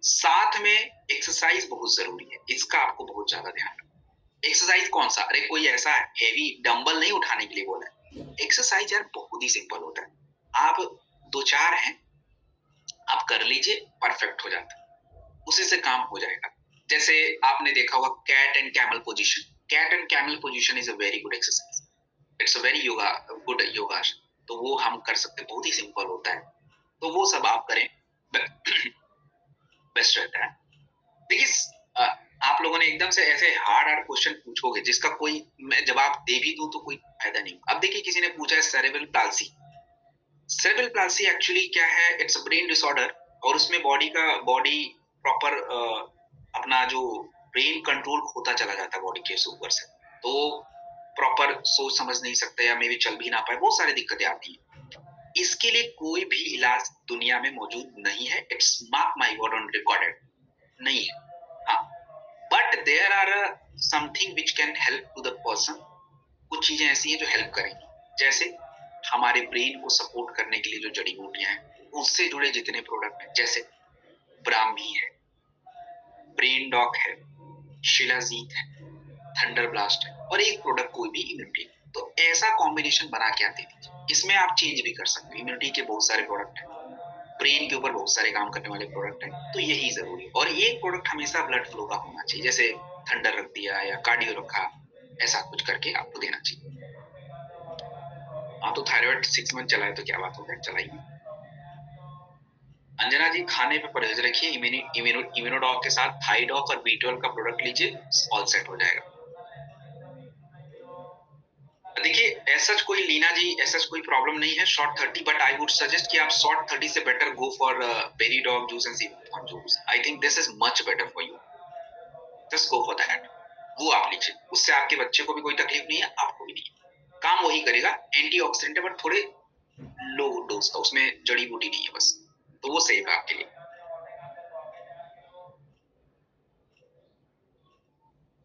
साथ में एक्सरसाइज बहुत जरूरी है, इसका आपको बहुत ज्यादा ध्यान रखना। एक्सरसाइज कौन सा, अरे कोई ऐसा हेवी डंबल नहीं उठाने के लिए बोला है। एक्सरसाइज यार बहुत ही सिंपल होता है, आप 2-4 हैं आप कर लीजिए, परफेक्ट हो जाता है, उसी से काम हो जाएगा। जैसे आपने देखा होगा cat and camel position, cat and camel position is a very good exercise, it's a very good yoga. तो वो हम कर सकते हैं, बहुत ही सिंपल होता है, तो वो सब आप करें, बेस्ट रहता है। देखिए आप लोगों ने एकदम से ऐसे हार्ड क्वेश्चन पूछोगे जिसका कोई मैं जवाब दे भी दूं तो कोई फायदा नहीं। अब देखिए किसी ने पूछा है cerebral palsy. Cerebral palsy actually क्या है, इट्स अ ब्रेन डिसऑर्डर, और उसमें बॉडी प्रॉपर अपना जो ब्रेन कंट्रोल होता चला जाता है बॉडी के ऊपर से, तो प्रॉपर सोच समझ नहीं सकते या मे भी चल भी ना पाए, बहुत सारी दिक्कतें आती हैं। इसके लिए कोई भी इलाज दुनिया में मौजूद नहीं है, it's mark my word on recorded, नहीं है। हाँ, but there are something which can help to the person, कुछ चीजें ऐसी हैं जो हेल्प करेंगी, जैसे हमारे ब्रेन को सपोर्ट करने के लिए जो जड़ी बूटियां हैं, उससे जुड़े जितने प्रोडक्ट हैं, जैसे ब्राह्मी है, ब्रेन डॉक है, शिलाजीत है, थंडर ब्लास्ट है, और एक प्रोडक्ट कोई भी इम्यूनिटी। तो ऐसा कॉम्बिनेशन बना के आते दीजिए, इसमें आप चेंज भी कर सकते हैं। इम्यूनिटी के बहुत सारे प्रोडक्ट हैं, ब्रेन के ऊपर बहुत सारे काम करने वाले प्रोडक्ट हैं, तो यही जरूरी है। और एक प्रोडक्ट हमेशा ब्लड फ्लो का होना चाहिए, जैसे थंडर रख दिया या कार्डियो रखा, ऐसा कुछ करके आपको देना चाहिए। हाँ, तो थायराइड 6 मंथ चला है तो क्या बात हो गया, चलाइए। अंजना जी, खाने पे परहेज रखिए, इम्यूनोडॉक के साथ थाईडॉक और B12 का प्रोडक्ट लीजिए, ऑल सेट हो जाएगा। देखिए ऐसा कोई लीना जी, ऐसा कोई प्रॉब्लम नहीं है short 30, but I would suggest कि आप शॉर्ट 30 से better go for Peridoc juice and seafood juice. I think this is much better for you, just go for that, वो आप लीजिए। उससे आपके बच्चे को भी कोई तकलीफ नहीं है, आपको भी नहीं है, काम वही करेगा, एंटीऑक्सीडेंट है बट थोड़े लो डोज का, उसमें जड़ी बूटी नहीं है बस, तो वो सही है आपके लिए।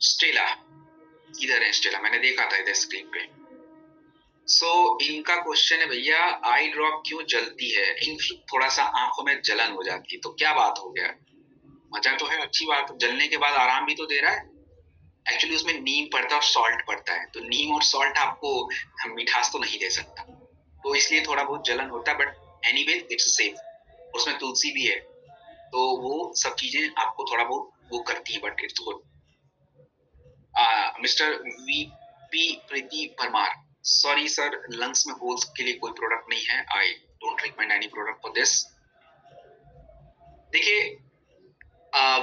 स्टेला, इधर है स्टेला, मैंने देखा था इधर स्क्रीन पे। इनका क्वेश्चन है भैया, आई ड्रॉप क्यों जलती है, थोड़ा सा आंखों में जलन हो जाती है, तो क्या बात हो गया। मजा तो है, अच्छी बात, जलने के बाद आराम भी तो दे रहा है। एक्चुअली उसमें नीम पड़ता है और सॉल्ट पड़ता है, तो नीम और सॉल्ट आपको मिठास तो नहीं दे सकता, तो इसलिए थोड़ा बहुत जलन होता है, बट एनीवे इट्स सेफ। उसमें तुलसी भी है, तो वो सब चीजें आपको थोड़ा बहुत वो करती है, but it's good. Mister VP Preeti Parmar, sorry sir, lungs में होल्स के लिए कोई प्रोडक्ट नहीं है, I don't recommend any product for this. देखिए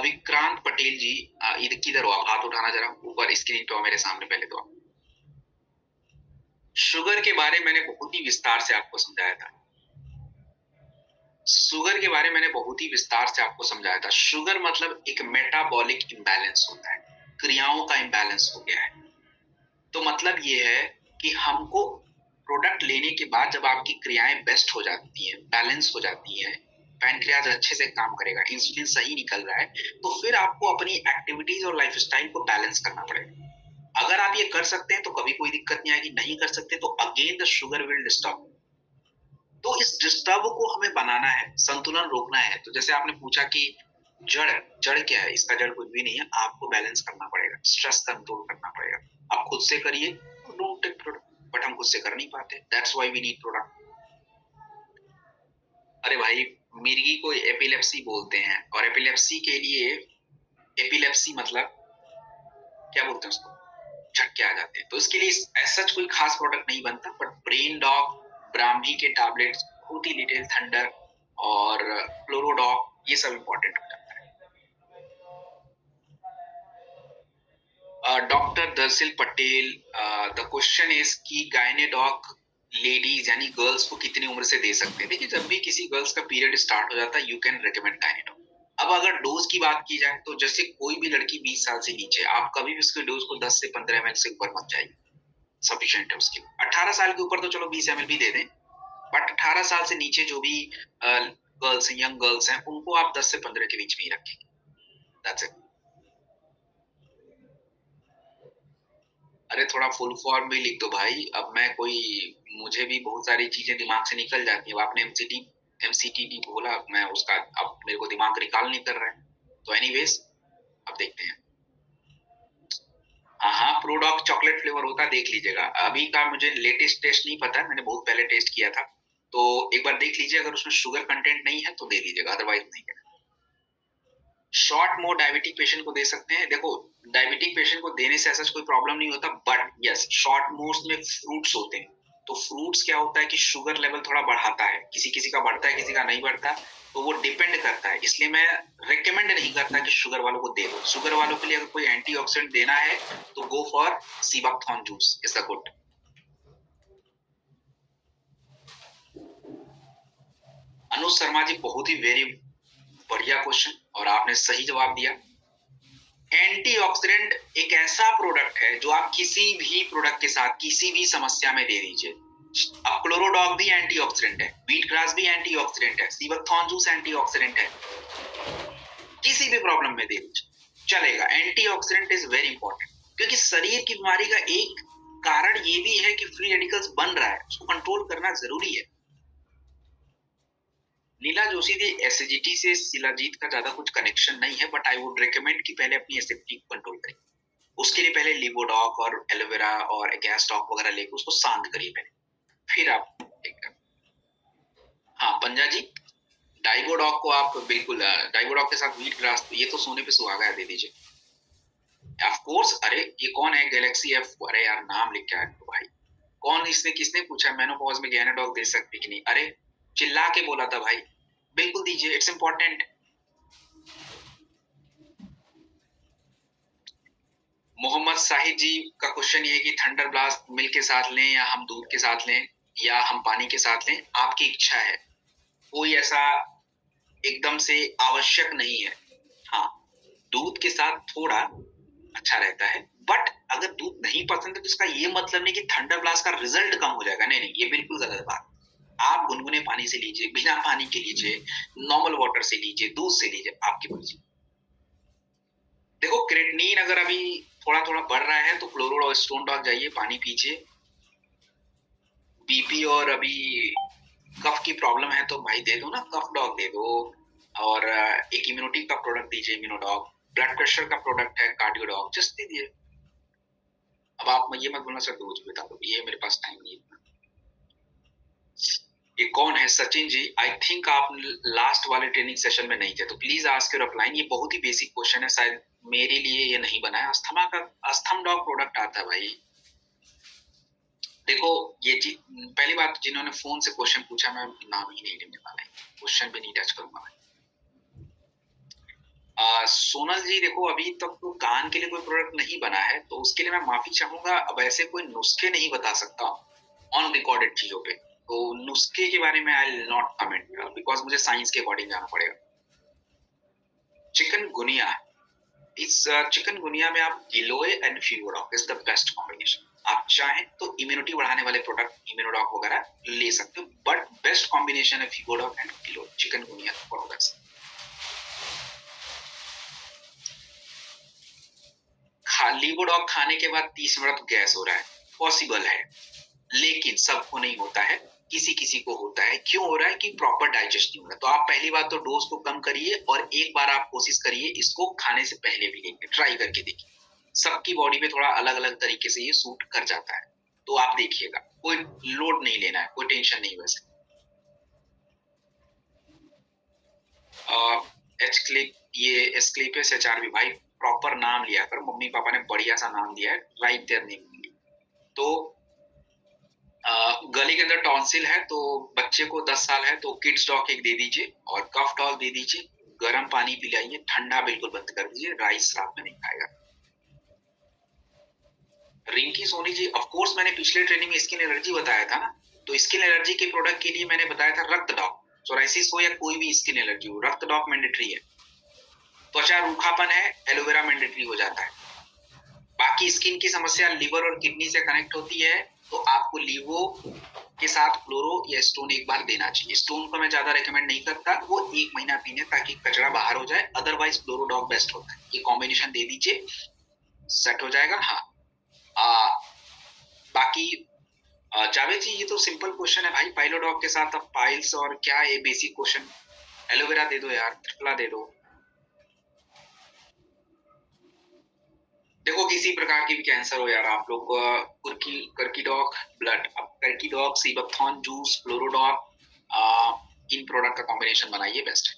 विक्रांत पटेल जी, इधर किधर हो आप, हाथ उठाना जरा ऊपर स्क्रीन पे हो मेरे सामने पहले तो। शुगर के बारे में मैंने बहुत ही विस्तार से आपको समझाया था, शुगर के बारे में मैंने बहुत ही विस्तार से आपको समझाया था। शुगर मतलब एक मेटाबॉलिक इम्बैलेंस होता है, क्रियाओं का इम्बैलेंस हो गया है। तो मतलब ये है कि हमको प्रोडक्ट लेने के बाद जब आपकी क्रियाएं बेस्ट हो जाती हैं, बैलेंस हो जाती हैं, पैनक्रियाज अच्छे से काम करेगा, इंसुलिन सही निकल रहा है, तो फिर आपको अपनी एक्टिविटीज और लाइफस्टाइल को बैलेंस करना पड़ेगा। अगर आप ये कर सकते हैं तो कभी कोई दिक्कत नहीं आएगी, नहीं कर सकते तो again the sugar will disturb. तो इस डिस्टर्ब को हमें बनाना है, संतुलन रोकना है। तो जैसे आपने पूछा कि जड़ क्या है, इसका जड़ कुछ भी नहीं है, आपको बैलेंस करना पड़ेगा, स्ट्रेस कंट्रोल करना पड़ेगा। आप खुद से करिए, डोंट टेक प्रोडक्ट, बट हम खुद से कर नहीं पाते, that's why we need product. अरे भाई, मिर्गी को एपिलेप्सी बोलते हैं, और एपिलेप्सी के लिए, एपिलेप्सी मतलब क्या बोलते हैं उसको, झटके आ जाते हैं, तो इसके लिए ऐसा कोई खास प्रोडक्ट नहीं बनता, बट ब्रेन डॉग, ब्राह्मी के टैबलेट्स, बहुत ही लिटिल थंडर और फ्लोरोडॉग, ये सब इंपॉर्टेंट हो जाता है। Doctor Darshil Patel, the question is कि गायनेडॉक लेडीज यानी गर्ल्स को कितनी उम्र से दे सकते हैं। देखिए जब भी किसी गर्ल्स का पीरियड स्टार्ट हो जाता है, यू कैन रिकमेंड गायनेडॉक। अब अब अगर डोज की बात की जाए तो जैसे कोई भी लड़की 20 साल से नीचे, आप कभी भी उसके डोज को 10 से 15 ml से ऊपर मत जाइए, सफिशिएंट है उसके लिए। 18 साल के ऊपर तो चलो 20 ml भी दे दें, बट 18 साल से नीचे जो भी गर्ल्स, यंग गर्ल्स हैं, उनको आप 10 से 15 के बीच में ही रखेंगे। That's it. अरे थोड़ा फुल फॉर्म भी लिख दो भाई। अब मैं कोई, मुझे भी बहुत सारी चीजें दिमाग से निकल जाती है। आपने एमसीटीडी बोला, मैं उसका अब मेरे को दिमाग रिकॉल नहीं कर रहा है। तो एनीवेज अब देखते हैं। हाँ, प्रोडॉक चॉकलेट फ्लेवर होता है, देख लीजिएगा। अभी का मुझे लेटेस्ट टेस्ट नहीं पता है, मैंने बहुत पहले टेस्ट किया था, तो एक बार देख लीजिए। अगर उसमें शुगर कंटेंट नहीं है तो दे दीजिएगा, अदरवाइज नहीं है। शॉर्ट मोर डायबिटिक पेशेंट को दे सकते हैं। देखो, डायबिटिक पेशेंट को देने से ऐसा कोई प्रॉब्लम नहीं होता, बट यस, शॉर्ट मोर्स में फ्रूट्स होते हैं। तो फ्रूट्स क्या होता है कि शुगर लेवल थोड़ा बढ़ाता है, किसी किसी का बढ़ता है, किसी का नहीं बढ़ता, तो वो डिपेंड करता है। इसलिए मैं रेकमेंड नहीं करता कि शुगर वालों को दे दो। शुगर वालों के लिए अगर कोई एंटीऑक्सीडेंट देना है तो go for seabuckthorn juice, is the good. Anuj Sharma ji, बहुत ही वेरी बढ़िया क्वेश्चन, और आपने सही जवाब दिया। एंटीऑक्सीडेंट एक ऐसा प्रोडक्ट है जो आप किसी भी प्रोडक्ट के साथ किसी भी समस्या में दे दीजिए। अब क्लोरोडॉग भी एंटीऑक्सीडेंट है, व्हीट ग्रास भी एंटीऑक्सीडेंट है, सीबकथॉर्न जूस एंटीऑक्सीडेंट है, किसी भी प्रॉब्लम में दे दीजिए, चलेगा। एंटीऑक्सीडेंट इज वेरी इंपॉर्टेंट, क्योंकि शरीर की बीमारी का एक कारण ये भी है कि फ्री रेडिकल्स बन रहा है, उसको कंट्रोल करना जरूरी है। नीला जोशी जी, एसिडिटी से शिलाजीत का ज्यादा कुछ कनेक्शन नहीं है, बट आई वुड रिकमेंड कि पहले अपनी एसिडिटी को कंट्रोल करें। उसके लिए पहले लिबोडॉक और एलोवेरा और गैसटॉक वगैरह लेकर उसको शांत करिए पहले, फिर आप देखकर। हाँ पंजा जी, डाइबोडॉक को आप बिल्कुल, डाइबोडॉक के साथ व्हीट ग्रास, ये तो सोने पे सुहागा है, दे दीजिए। Of course. अरे ये कौन है गैलेक्सी एफ? अरे यार नाम लिख के आए तो भाई, कौन, इसने किसने पूछा मेनोपॉज में गैनाडॉग दे सकते कि नहीं? अरे चिल्ला के बोला था भाई, बिल्कुल दीजिए, इट्स इंपॉर्टेंट। मोहम्मद साहिद जी का क्वेश्चन ये है कि थंडर ब्लास्ट मिल्क के साथ लें या हम दूध के साथ लें या हम पानी के साथ लें, आपकी इच्छा है, कोई ऐसा एकदम से आवश्यक नहीं है। हाँ, दूध के साथ थोड़ा अच्छा रहता है, बट अगर दूध नहीं पसंद है तो इसका ये मतलब नहीं कि थंडर ब्लास्ट का रिजल्ट कम हो जाएगा। नहीं नहीं, ये बिल्कुल गलत बात। आप गुनगुने पानी से लीजिए, बिना पानी के लीजिए, नॉर्मल वाटर से लीजिए, दूध से लीजिए, आपकी मर्जी। देखो क्रेटनीन अगर अभी थोड़ा थोड़ा बढ़ रहा है तो क्लोरो और स्टोन डॉग जाइए, पानी पीजिए। बीपी और अभी कफ की प्रॉब्लम है तो भाई दे दो ना, कफ डॉग दे दो, और एक इम्यूनिटी का प्रोडक्ट दीजिए, इम्यूनोडॉग। ब्लड प्रेशर का प्रोडक्ट है कार्डियोडॉग, जस्ट दीजिए। अब आप ये मत बोलना सर डोज बता दो, ये मेरे पास टाइम नहीं है। ये कौन है? सचिन जी, आई थिंक आप लास्ट वाले ट्रेनिंग सेशन में नहीं थे, तो प्लीज आस्क योर अपलाइन। ये बहुत ही बेसिक क्वेश्चन है, शायद मेरे लिए ये नहीं बना है। अस्थमा का अस्थम डॉग प्रोडक्ट आता है भाई। देखो ये पहली बात, जिन्होंने फोन से क्वेश्चन पूछा, मैं नाम ही नहीं लेने वाला है, क्वेश्चन भी नहीं टच करूंगा मैं। सोनल जी, देखो अभी तक तो कान के लिए कोई प्रोडक्ट नहीं बना है, तो उसके लिए मैं माफी चाहूंगा। अब ऐसे कोई नुस्खे नहीं बता सकता ऑन रिकॉर्डेड चीजों पे, तो नुस्खे के बारे में I will not comment, because मुझे साइंस के अकॉर्डिंग जाना पड़ेगा। चिकनगुनिया, इस चिकनगुनिया में आप giloy and Feverdoc is the best combination. आप चाहें तो इम्यूनिटी बढ़ाने वाले प्रोडक्ट इम्यूनोडॉक वगैरह ले सकते हो, बट बेस्ट कॉम्बिनेशन है फीवरडॉक एंड गिलोय, चिकनगुनिया प्रोडक्ट्स। लिवोडॉग खाने के बाद 30 मिनट गैस हो रहा है, पॉसिबल है, लेकिन सबको नहीं होता है, किसी किसी को होता है। क्यों हो रहा है? कि प्रॉपर डाइजेस्ट नहीं हो रहा। तो आप पहली बात तो डोज को कम करिए, और एक बार आप कोशिश करिए इसको खाने से पहले भी लेंगे, ट्राई करके देखिए। सबकी बॉडी पे थोड़ा अलग अलग तरीके से ये सूट कर जाता है, तो आप देखिएगा, कोई लोड नहीं लेना है, कोई टेंशन नहीं। वैसे ये एस्क्लेपियस एचआरवी, भाई प्रॉपर नाम लिया कर, मम्मी पापा ने बढ़िया सा नाम दिया है, राइट देयर नेम। तो गले के अंदर टॉन्सिल है, तो बच्चे को 10 साल है तो किड्स डॉग एक दे दीजिए, और कफ डॉग दे दीजिए। गर्म पानी पिलाइए, ठंडा बिल्कुल बंद कर दीजिए, राइस रात में नहीं खाएगा। रिंकी सोनी जी, ऑफ कोर्स मैंने पिछले ट्रेनिंग में स्किन एलर्जी बताया था ना, तो स्किन एलर्जी के प्रोडक्ट के लिए मैंने बताया था रक्त डॉग। सोराइसिस हो या कोई भी स्किन एलर्जी हो, रक्त डॉग मैंडेटरी है। त्वचा रूखापन है, एलोवेरा मैंडेटरी हो जाता है। बाकी स्किन की समस्या लिवर और किडनी से कनेक्ट होती है तो आपको लीवो के साथ क्लोरो या स्टोन एक बार देना चाहिए। स्टोन को मैं ज्यादा रेकमेंड नहीं करता, वो 1 महीना पीने ताकि कचरा बाहर हो जाए, अदरवाइज क्लोरोडॉग बेस्ट होता है। ये कॉम्बिनेशन दे दीजिए, सेट हो जाएगा। हाँ, बाकी जावेद जी ये तो सिंपल क्वेश्चन है भाई, पाइलोडॉग के साथ अब पाइल्स और क्या, ये बेसिक क्वेश्चन। एलोवेरा दे दो यार, त्रिफला दे दो। देखो किसी प्रकार की भी कैंसर हो यार, आप लोग कर्कीडॉग ब्लड, अब कर्कीडॉग, सीबकथॉन जूस, क्लोरोडॉग, इन प्रोडक्ट का कॉम्बिनेशन बनाइए, बेस्ट है।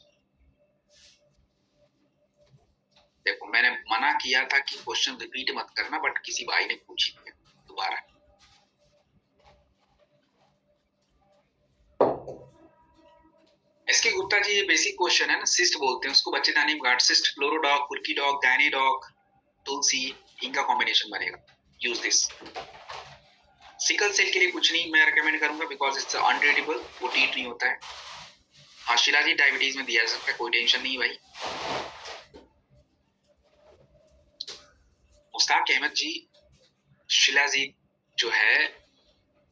देखो मैंने मना किया था कि क्वेश्चन रिपीट मत करना, बट किसी भाई ने पूछ लिया दोबारा। एसके गुप्ता जी ये बेसिक क्वेश्चन है ना, सिस्ट बोलते हैं उसको, बच्चेदानी गार्ड सिस्ट, क्लोरोडॉग, कुर्कीडॉग, गायनीडॉग, तुलसी, इनका कॉम्बिनेशन बनेगा, यूज दिस। सिकल सेल के लिए कुछ नहीं मैं रेकमेंड करूंगा, बिकॉज इट्स अनट्रीटेबल, वो ट्रीट नहीं होता है। हाँ शिलाजीत डायबिटीज में दिया जा सकता है, कोई टेंशन नहीं भाई। मुस्ताक अहमद जी, शिलाजीत जो है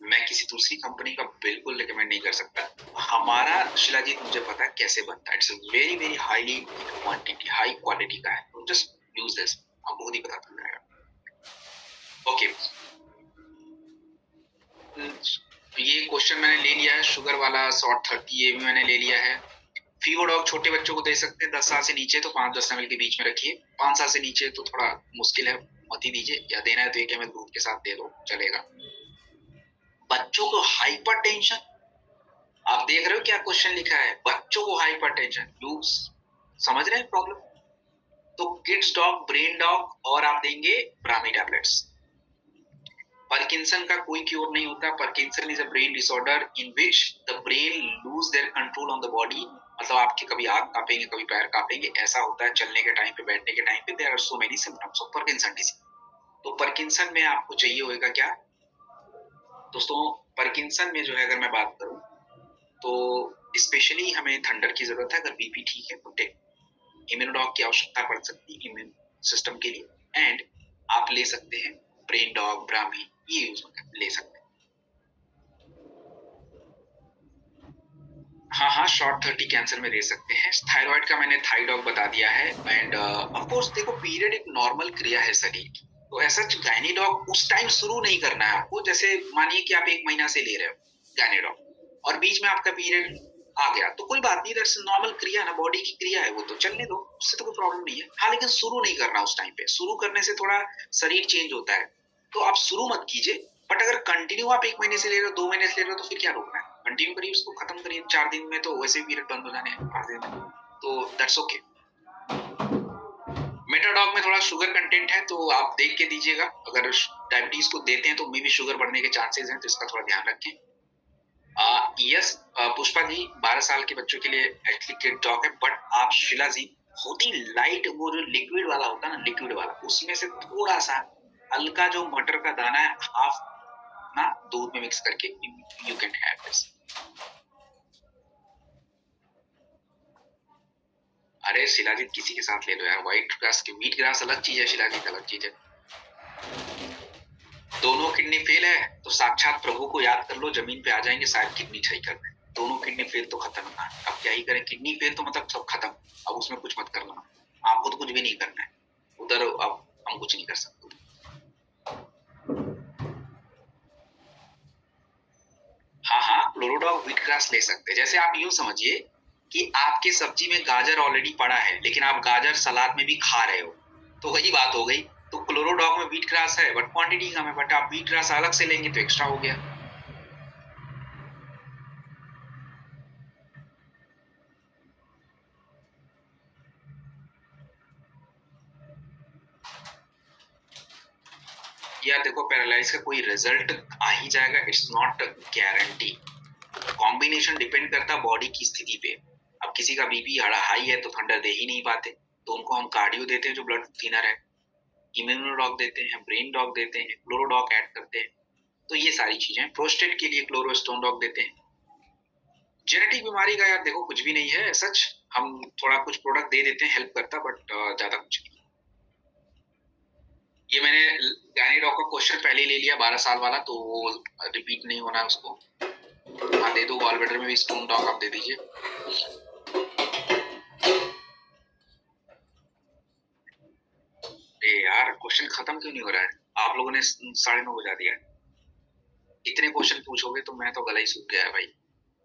मैं किसी दूसरी कंपनी का बिल्कुल रिकमेंड नहीं कर सकता। हमारा शिलाजीत मुझे पता है कैसे बनता है, it's very very highly quantity, high quality का है, जस्ट यूज दिस, आपको खुद ही पता चल जाएगा। ओके, ये क्वेश्चन मैंने ले लिया है, शुगर वाला शॉर्ट 30 ये भी मैंने ले लिया है। फीवरडॉग छोटे बच्चों को दे सकते हैं 10 साल से नीचे, तो 5-10 ml के बीच में रखिए। 5 साल से नीचे तो थोड़ा मुश्किल है, मत ही दीजिए, या देना है तो 1 ml दूध के साथ दे दो, चलेगा। बच्चों को हाइपरटेंशन, आप देख रहे हो क्या क्वेश्चन लिखा है, बच्चों को हाइपरटेंशन, यू समझ रहे हैं प्रॉब्लम? तो किड्स डॉग, ब्रेन डॉग, और आप देंगे ब्राह्मी टैबलेट्स। पार्किंसन का कोई क्योर नहीं होता। Parkinson is a brain disorder in which the brain lose their control on the body, मतलब आपके कभी आंख कांपेंगे, कभी पैर कांपेंगे, ऐसा होता है चलने के टाइम पे, बैठने के टाइम पे। There are so many symptoms of Parkinson disease. तो पार्किंसन में आपको चाहिए होगा क्या दोस्तों, पार्किंसन में जो है अगर मैं बात करूं तो स्पेशली हमें थंडर की जरूरत है, अगर बीपी ठीक है तो इम्यूनोडॉग की आवश्यकता पड़ सकती है इम्यून सिस्टम के लिए, एंड आप ले सकते हैं ब्रेन डॉग, ब्राह्मी, ये यूज ले सकते हैं। हाँ, शॉर्ट 30 कैंसर में दे सकते हैं। थायराइड का मैंने थाइडॉग बता दिया है, एंड ऑफ कोर्स देखो पीरियड एक नॉर्मल क्रिया है शरीर की, तो ऐसा गायनीडॉग उस टाइम शुरू नहीं करना है आपको। जैसे मानिए कि आप 1 महीना से ले रहे हो गायनीडॉग और बीच में आपका पीरियड आ गया, तो कोई बात नहीं, दैट्स नॉर्मल क्रिया ना, बॉडी की क्रिया है, वो तो चलने दो, उससे तो कोई प्रॉब्लम नहीं है। हाँ लेकिन शुरू नहीं करना उस टाइम पे, शुरू करने से थोड़ा शरीर चेंज होता है, तो आप शुरू मत कीजिए। बट अगर कंटिन्यू आप 1 महीने से ले रहे हो, 2 महीने से ले रहे हो, तो फिर क्या रोकना है, कंटिन्यू करिए, उसको खत्म करिए। 4 दिन में तो वैसे पीरियड बंद हो जाने हैं, 5 दिन में, तो दैट्स ओके। मेटाडॉग में थोड़ा शुगर कंटेंट है, तो आप देख के दीजिएगा, अगर डायबिटीज को देते हैं तो मे भी शुगर बढ़ने के चांसेस हैं, तो इसका थोड़ा ध्यान रखें। यस पुष्पा जी, 12 साल के बच्चों के लिए एक्चुअली डॉग है, बट आप शिला जी बहुत ही लाइट, वो जो लिक्विड वाला होता है ना, लिक्विड वाला, उसमें से थोड़ा सा हल्का जो मटर का दाना है, हाफ ना दूध में मिक्स करके यू कैन हैव दिस। अरे शिलाजीत किसी के साथ ले लो यार, व्हाइट ग्रास की, व्हीट ग्रास अलग चीज है, शिलाजीत अलग चीज है। दोनों किडनी फेल है तो साक्षात प्रभु को याद कर लो, जमीन पे आ जाएंगे, शायद किडनी सही कर दें। दोनों किडनी फेल तो खत्म है, अब क्या ही करें, किडनी फेल तो मतलब सब खत्म, अब उसमें कुछ मत करना, आपको तो कुछ भी नहीं करना है उधर, अब हम कुछ नहीं कर सकते। हाँ, क्लोरोडॉग व्हीट ग्रास ले सकते हैं। जैसे आप यूं समझिए कि आपके सब्जी में गाजर ऑलरेडी पड़ा है, लेकिन आप गाजर सलाद में भी खा रहे हो, तो वही बात हो गई। तो क्लोरोडॉग में व्हीट ग्रास है बट क्वांटिटी कम है, बट आप व्हीट ग्रास अलग से लेंगे तो एक्स्ट्रा हो गया। यार देखो पैरालाइज का कोई रिजल्ट आ ही जाएगा, it's not guarantee, combination depend करता है बॉडी की स्थिति पे। अब किसी का बीपी हाई है तो थंडर दे ही नहीं पाते, तो उनको हम कार्डियो देते हैं जो ब्लड थिनर है, इम्यूनोडॉग देते हैं, ब्रेन डॉग देते हैं, क्लोरोडॉग ऐड करते हैं, तो ये सारी चीजें। प्रोस्टेट के लिए क्लोरोस्टोन डॉग देते हैं। जेनेटिक बीमारी का यार देखो कुछ भी नहीं है सच, हम थोड़ा कुछ प्रोडक्ट दे देते हैं, हेल्प करता, बट ज्यादा कुछ नहीं। ये मैंने गायनी का क्वेश्चन पहले ले लिया 12 साल वाला, तो वो रिपीट नहीं होना है उसको। हाँ दे दो, गॉलब्लैडर में भी स्टोन डॉग आप दे दीजिए। यार क्वेश्चन खत्म क्यों नहीं हो रहा है? आप लोगों ने 9:30 बजा दिया। इतने क्वेश्चन पूछोगे तो मैं तो गला ही सूख गया है भाई।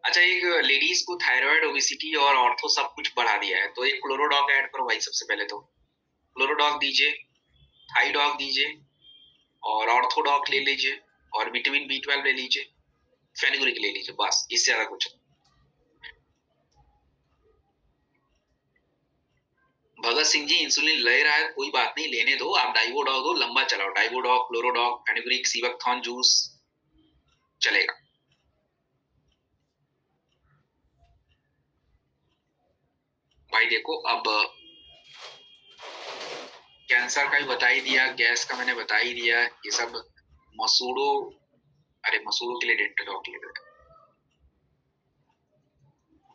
अच्छा, एक लेडीज को थायराइड, ओबेसिटी और ऑर्थो सब कुछ बढ़ा दिया है, तो एक क्लोरोडॉग ऐड करो भाई। सबसे पहले तो क्लोरोडॉग दीजिए, थाईडॉग दीजिए, और ऑर्थोडॉग ले लीजिए, और विटामिन B12 ले लीजिए, फेनुग्रीक ले लीजिए, बस इससे ज्यादा कुछ। भगत सिंह जी इंसुलिन ले रहा है, कोई बात नहीं, लेने दो, आप डाइवोडॉग दो, लंबा चलाओ, डाइवोडॉग, क्लोरोडॉग, फेनुग्रीक, सीवकथॉन जूस चलेगा। भाई देखो, अब कैंसर का भी बता ही दिया, गैस का मैंने बता ही दिया, ये सब मसूड़ो, अरे मसूड़ो के लिए डेंटल डॉग ले रहे,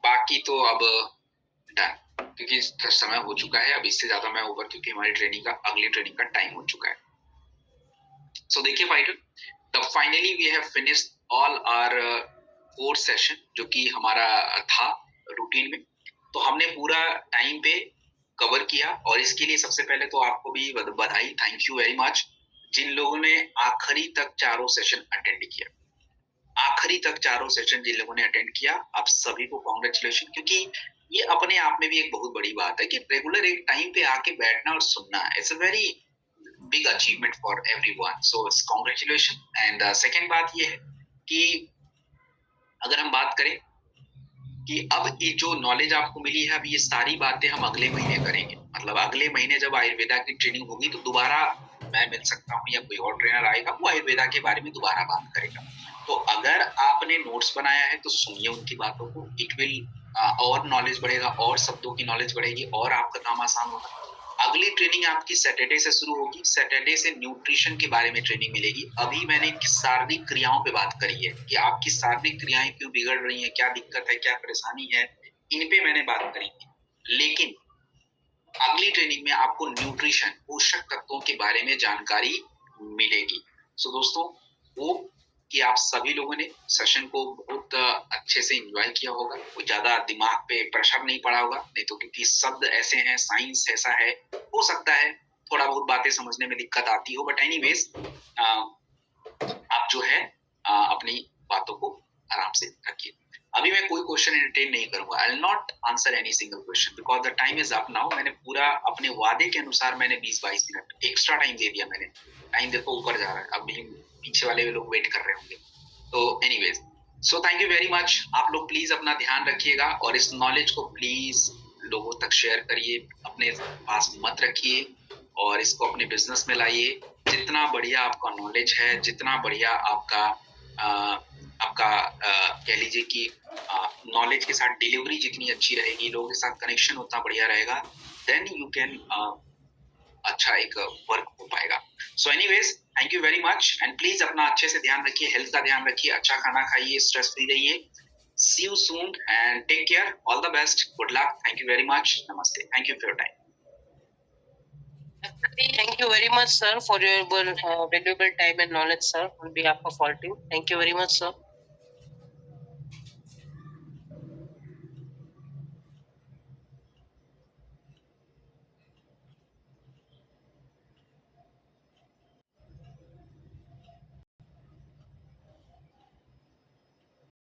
बाकी तो अब डन, क्योंकि समय हो चुका है, अब इससे ज्यादा मैं ओवर, क्योंकि हमारी ट्रेनिंग का, अगली ट्रेनिंग का टाइम हो चुका है। सो देखिए फाइटर, तब finally we have finished all our 4 session, जो कि हमारा था रूटीन में, तो हमने पूरा टाइम पे कवर किया, और इसके लिए सबसे पहले तो आपको भी बधाई, थैंक यू वेरी मच, जिन लोगों ने आखिरी तक चारों सेशन अटेंड किया। आखिरी तक चारों सेशन जिन लोगों ने अटेंड किया, आप सभी को कॉन्ग्रेचुलेशन, क्योंकि ये अपने आप में भी एक बहुत बड़ी बात है कि रेगुलर एक टाइम पे आके बैठना और सुनना, it's a very big achievement for everyone, so congratulation. And second बात ये है कि अगर हम बात करें कि अब ये जो नॉलेज आपको मिली है, अब ये सारी बातें हम अगले महीने करेंगे, मतलब अगले महीने जब आयुर्वेदा की ट्रेनिंग होगी तो दोबारा मैं मिल सकता हूँ, या कोई और ट्रेनर आएगा, वो आयुर्वेदा के बारे में दोबारा बात करेगा। तो अगर आपने नोट्स बनाया है तो सुनिए उनकी बातों को, इट विल और नॉलेज बढ़ेगा, और शब्दों की नॉलेज बढ़ेगी, और आपका काम आसान होगा। अगली ट्रेनिंग आपकी सैटरडे से शुरू होगी, सैटरडे से न्यूट्रिशन के बारे में ट्रेनिंग मिलेगी। अभी मैंने शारीरिक क्रियाओं पे बात करी है कि आपकी शारीरिक क्रियाएं क्यों बिगड़ रही हैं, क्या दिक्कत है, क्या परेशानी है, इन पे मैंने बात करी थी। लेकिन अगली ट्रेनिंग में आपको न्यूट्रिशन, पोषक तत्वों के बारे में जानकारी मिलेगी। सो दोस्तों, वो कि आप सभी लोगों ने सेशन को बहुत अच्छे से एंजॉय किया होगा, कोई ज्यादा दिमाग पे प्रेशर नहीं पड़ा होगा, नहीं तो क्योंकि शब्द ऐसे हैं, साइंस ऐसा है, हो सकता है थोड़ा बहुत बातें समझने में दिक्कत आती हो, बट एनीवेज आप जो है अपनी बातों को आराम से रखिए। अभी मैं कोई क्वेश्चन एंटरटेन नहीं करूंगा, आई will not answer any single question because the time is up now. मैंने पूरा अपने वादे के अनुसार मैंने 20-22 मिनट एक्स्ट्रा टाइम दे दिया मैंने, टाइम देखो ऊपर जा रहा है, अब पीछे वाले भी लोग वेट कर रहे होंगे। तो anyways, so thank you very much. आप लोग प्लीज अपना ध्यान रखिएगा, और इस नॉलेज को प्लीज लोगों तक शेयर करिए, अपने पास मत रखिए, और इसको अपने बिजनेस में लाइए। जितना बढ़िया आपका नॉलेज है, जितना बढ़िया आपका कह लीजिए कि नॉलेज के साथ डिलीवरी जितनी अच्छी रहेगी, लोगों के साथ कनेक्शन उतना बढ़िया रहेगा, देन यू कैन अच्छा एक वर्क हो पाएगा। So anyways, thank you very much, and please अपना अच्छे से ध्यान रखिए, हेल्थ का ध्यान रखिए, अच्छा खाना खाइए, स्ट्रेस फ्री रहिए। See you soon and take care. All the best. Good luck. Thank you very much. Namaste. Thank you for your time. Thank you very much, sir, for your valuable time and knowledge, sir, on behalf of all team. Thank you very much, sir.